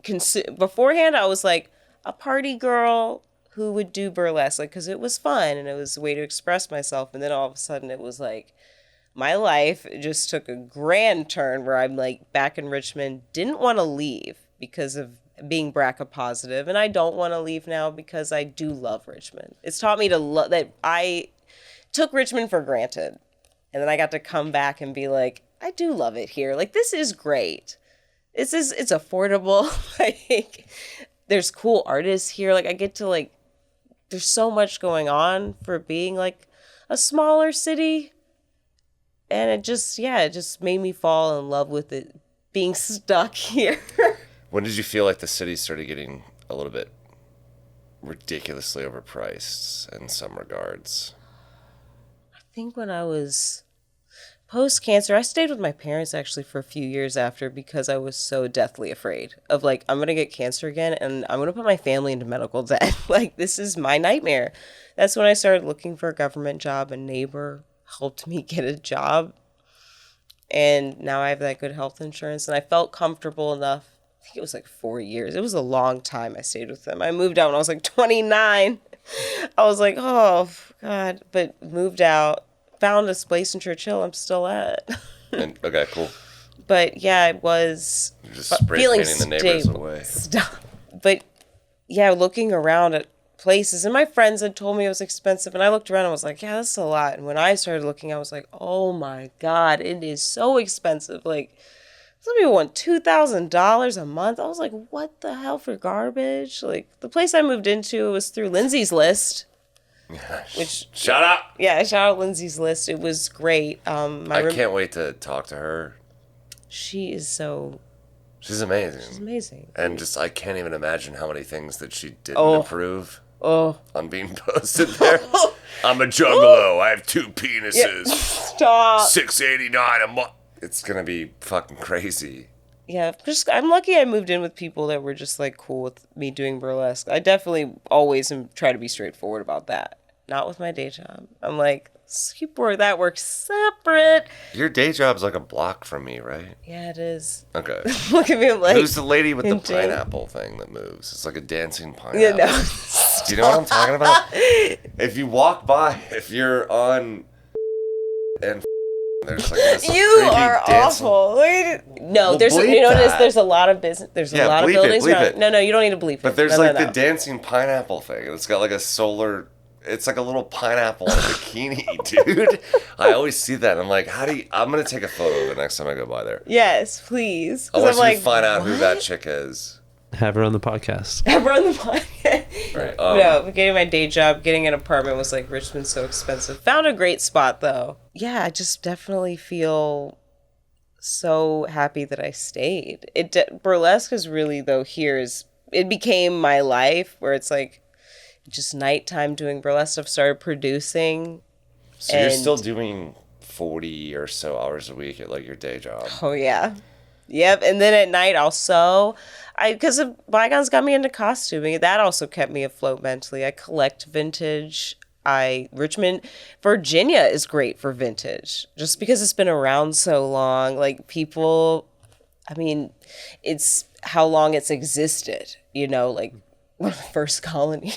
beforehand I was like a party girl who would do burlesque, like, because it was fun and it was a way to express myself. And then all of a sudden it was like my life just took a grand turn where I'm like back in Richmond, didn't want to leave because of being BRCA positive, and I don't want to leave now because I do love Richmond. It's taught me to love that. I took Richmond for granted, and then I got to come back and be like, I do love it here. Like, this is great. It's affordable. Like, there's cool artists here. Like, I get to, like, there's so much going on for being like a smaller city. And it just made me fall in love with it being stuck here. When did you feel like the city started getting a little bit ridiculously overpriced in some regards? I think when I was post-cancer, I stayed with my parents actually for a few years after because I was so deathly afraid of like, I'm going to get cancer again and I'm going to put my family into medical debt. Like, this is my nightmare. That's when I started looking for a government job. A neighbor helped me get a job. And now I have that good health insurance and I felt comfortable enough. I think it was like 4 years. It was a long time I stayed with them. I moved out when I was like 29. I was like, oh, God. But moved out, found this place in Churchill I'm still at. Okay, cool. But yeah, it was You're just spray feeling painting the neighbors stable. away. Stop. But yeah, looking around at places, and my friends had told me it was expensive, and I looked around and was like, yeah, that's a lot. And when I started looking, I was like, oh my God, it is so expensive. Like, some people want $2,000 a month. I was like, what the hell for garbage? Like, the place I moved into was through Lindsay's List. Which, shut up. Yeah, shout out Lindsay's List. It was great. I can't wait to talk to her. She's amazing. She's amazing. And just, I can't even imagine how many things that she didn't approve on being posted there. I'm a juggalo. I have 2 penises. Yeah. Stop. $6.89 a month. It's going to be fucking crazy. Yeah, I'm lucky I moved in with people that were just like cool with me doing burlesque. I definitely always try to be straightforward about that. Not with my day job. I'm like, that works separate. Your day job's like a block from me, right? Yeah, it is. Okay. Look at me, I'm like, who's the lady with the pineapple thing that moves? It's like a dancing pineapple. Yeah, no. Do you know what I'm talking about? If you walk by, if you're on and there's like this you are dancing. awful. No, Well, there's bleep that. there's a lot of business. There's a lot of buildings bleep around. it. No, you don't need to bleep it. But there's No, like no. the dancing pineapple thing. It's got like a solar. It's like a little pineapple in a bikini, dude. I always see that. And I'm like, I'm gonna take a photo of it next time I go by there. Yes, please. I want I'm you like, to find out who what? that chick is. Have her on the podcast. Ever on the podcast. Right. No, getting my day job, getting an apartment was like, Richmond's so expensive. Found a great spot though. Yeah, I just definitely feel so happy that I stayed. Burlesque is really though it became my life where it's like just nighttime doing burlesque. I've started producing. So you're still doing 40 or so hours a week at like your day job. Oh yeah. Yep. And then at night I'll sew. Because Bygones got me into costuming. That also kept me afloat mentally. I collect vintage. Richmond, Virginia is great for vintage. Just because it's been around so long. Like people, I mean, it's how long it's existed. You know, like one of the first colony.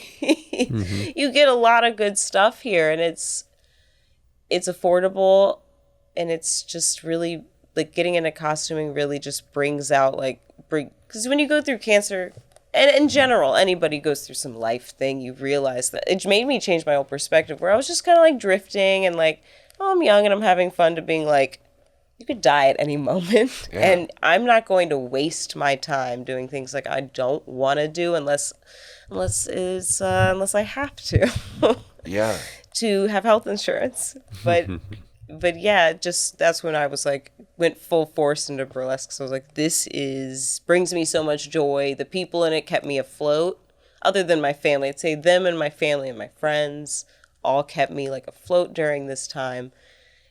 Mm-hmm. You get a lot of good stuff here, and it's affordable, and it's just really like getting into costuming really just brings out because when you go through cancer, and in general, anybody goes through some life thing, you realize that it made me change my whole perspective where I was just kind of like drifting and like, oh, I'm young and I'm having fun, to being like, you could die at any moment. Yeah. And I'm not going to waste my time doing things like I don't want to do unless I have to. Yeah. To have health insurance. But yeah, just that's when I was like, went full force into burlesque. So I was like, brings me so much joy. The people in it kept me afloat. Other than my family, I'd say them and my family and my friends all kept me like afloat during this time.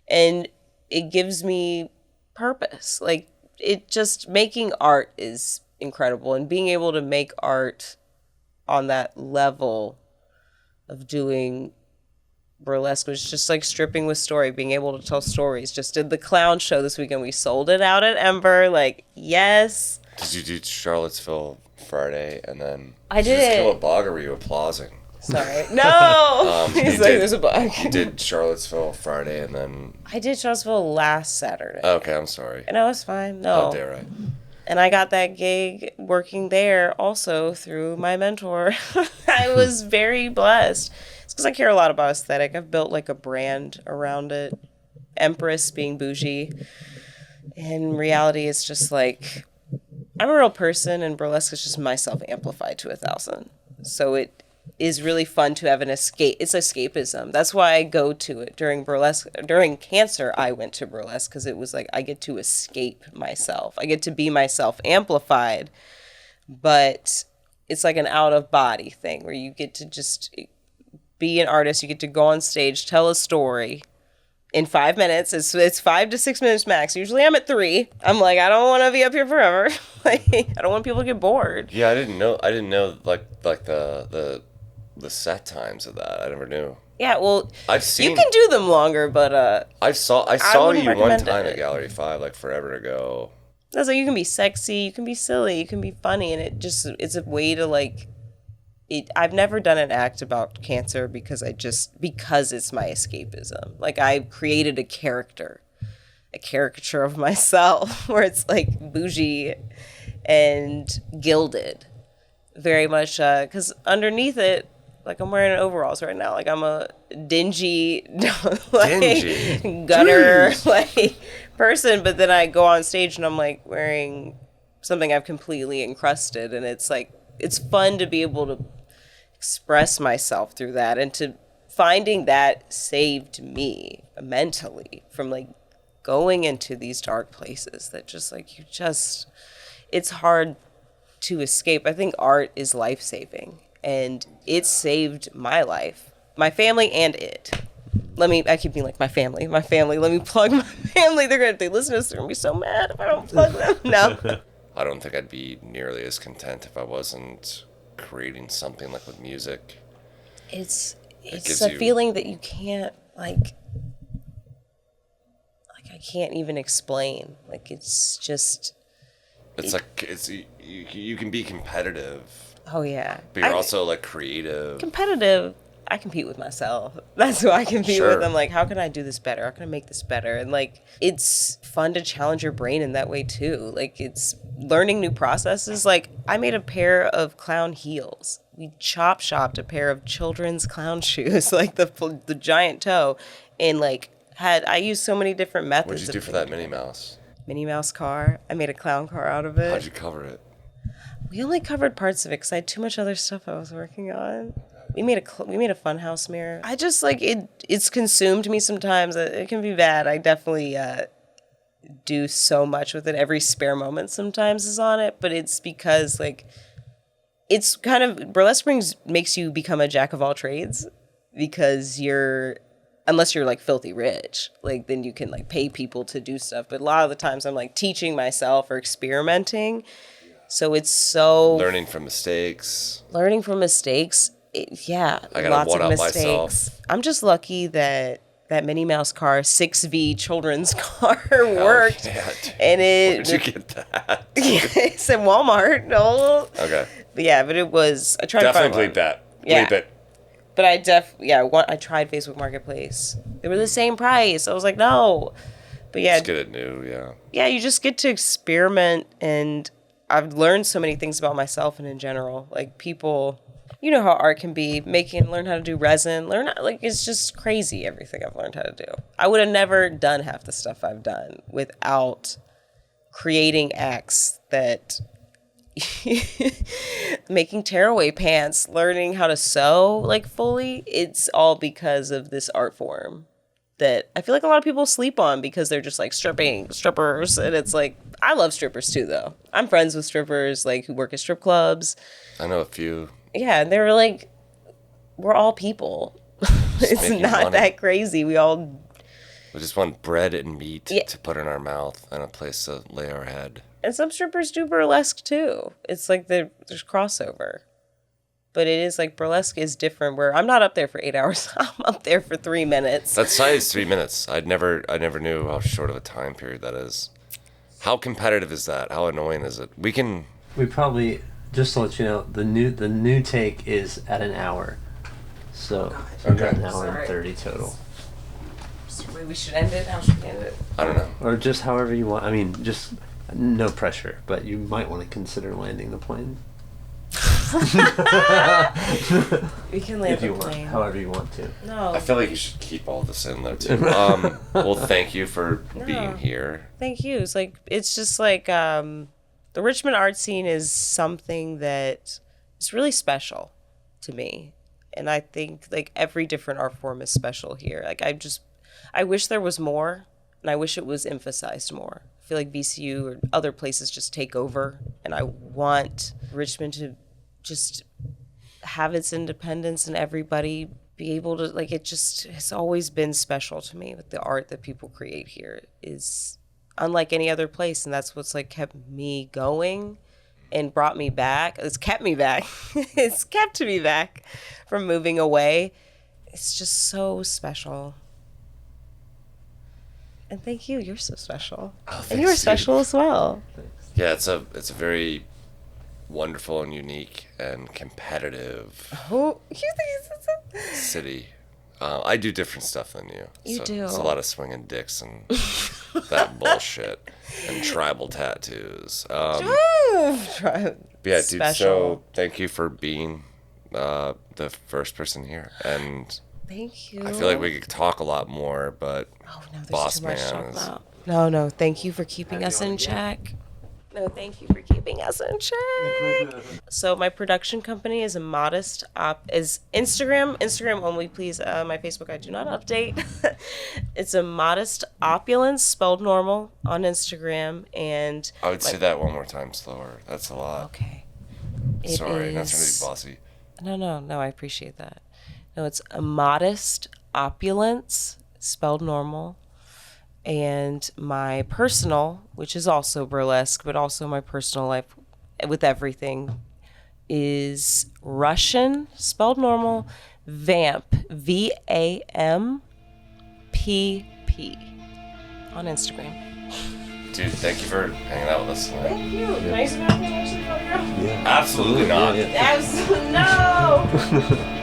And it gives me purpose. Like making art is incredible. And being able to make art on that level of doing burlesque was just like stripping with story, being able to tell stories. Just did the clown show this weekend. We sold it out at Ember. Like, yes. Did you do Charlottesville Friday and then I did you just did. kill a bug or were you applauding? Sorry. No! He's like, there's a bug. You did Charlottesville Friday and then... I did Charlottesville last Saturday. Okay, I'm sorry. And I was fine. No. Oh, dare I? And I got that gig working there also through my mentor. I was very blessed. It's because I care a lot about aesthetic. I've built like a brand around it. Empress being bougie. In reality, it's just like, I'm a real person and burlesque is just myself amplified to 1,000. So it is really fun to have an escape. It's escapism. That's why I go to it during burlesque. During cancer, I went to burlesque because it was like I get to escape myself. I get to be myself amplified, but it's like an out of body thing where you get to just be an artist. You get to go on stage, tell a story in 5 minutes. It's 5 to 6 minutes max. Usually I'm at 3. I'm like, I don't want to be up here forever. Like, I don't want people to get bored. Yeah, I didn't know like the set times of that. I never knew. Yeah, well, I've seen. you can do them longer, but I saw wouldn't you one recommend time it. at Gallery 5 like forever ago. that's like you can be sexy, you can be silly, you can be funny, and it's a way to like. I've never done an act about cancer because it's my escapism. Like I created a caricature of myself where it's like bougie and gilded, very much because underneath it. Like, I'm wearing overalls right now. Like, I'm a dingy, gutter, person. But then I go on stage and I'm, like, wearing something I've completely encrusted. And it's, like, it's fun to be able to express myself through that. And finding that saved me mentally from, like, going into these dark places that just, like, it's hard to escape. I think art is life-saving. And it saved my life, my family, and it. I keep being like my family. Let me plug my family. If they listen to this, they're going to be so mad if I don't plug them. No. I don't think I'd be nearly as content if I wasn't creating something like with music. It's gives a you- feeling that you can't, like I can't even explain. Like, it's just, It's like, you can be competitive, oh, yeah. but you're also like creative. Competitive. I compete with myself. That's who I compete Sure. with. I'm like, how can I do this better? How can I make this better? And like, it's fun to challenge your brain in that way too. Like, it's learning new processes. Like, I made a pair of clown heels. We shopped a pair of children's clown shoes, like the giant toe, and like I used so many different methods. What'd you do for that Minnie Mouse? Minnie Mouse car? I made a clown car out of it. How'd you cover it? We only covered parts of it because I had too much other stuff I was working on. We made a funhouse mirror. I just like it. It's consumed me sometimes. It can be bad. I definitely do so much with it. Every spare moment sometimes is on it, but it's because like it's kind of burlesque makes you become a jack of all trades because unless you're like filthy rich, like then you can like pay people to do stuff. But a lot of the times I'm like teaching myself or experimenting. So it's so Learning from mistakes. Yeah, I gotta lots of one-up mistakes. myself. I'm just lucky that Minnie Mouse car, 6V children's car, worked. Yeah, and where'd you get that? It's at Walmart. No. Okay. But yeah, but it was. I tried Definitely to find bleep that. Yeah. Bleep it. But I tried Facebook Marketplace. They were the same price. I was like, no. But yeah, Just get it new, yeah. yeah, you just get to experiment, and I've learned so many things about myself and in general. Like people, you know how art can be. Learn how to do resin. It's just crazy everything I've learned how to do. I would have never done half the stuff I've done without creating acts that making tearaway pants, learning how to sew like fully. It's all because of this art form that I feel like a lot of people sleep on because they're just like strippers. And it's like, I love strippers too, though. I'm friends with strippers like who work at strip clubs. I know a few. Yeah, and they're like, we're all people. It's making not money. that crazy. We all, We just want bread and meat Yeah. to put in our mouth and a place to lay our head. and some strippers do burlesque too. It's like there's crossover. But it is like burlesque is different where I'm not up there for 8 hours. I'm up there for 3 minutes. That size 3 minutes. I never knew how short of a time period that is. How competitive is that? How annoying is it? We probably, just to let you know, the new take is at an hour. So Okay. an hour Sorry. and 30 total. Wait, we should end it? How should we end it? I don't know. Or just however you want. I mean, just no pressure, but you might want to consider landing the plane. We can land If you the want, plane. however you want to. No. I feel like you should keep all this in though too. Well, thank you for being here. Thank you. It's just like the Richmond art scene is something that is really special to me. And I think like every different art form is special here. Like I wish there was more, and I wish it was emphasized more. I feel like VCU or other places just take over, and I want Richmond to just have its independence and everybody be able to, like, it just has always been special to me with the art that people create here is unlike any other place, and that's what's like kept me going and brought me back. It's kept me back. It's kept me back from moving away. It's just so special. And thank you. You're so special. Oh, And you are thanks, special as well. Yeah, it's a very wonderful and unique and competitive Oh, you think it's city. I do different stuff than you. You do. It's a lot of swinging dicks and that bullshit and tribal tattoos. Try Yeah, dude. special. So thank you for being the first person here, and Thank you. I feel like we could talk a lot more, but Oh, no, there's Boss too much to man talk is- about. No, thank you for keeping us in check. No, thank you for keeping us in check. So my production company is is Instagram only, please. My Facebook I do not update. It's Immodest Opulence, spelled normal, on Instagram, and I would say that one more time slower. That's a lot. okay. It Sorry, not trying to is- be bossy. No, I appreciate that. No, it's Immodest Opulence, spelled normal. And my personal, which is also burlesque, but also my personal life with everything, is Russian, spelled normal, Vampp, Vampp, on Instagram. Dude, thank you for hanging out with us tonight. Thank you. Nice enough. Absolutely not. Yeah. Absolutely no.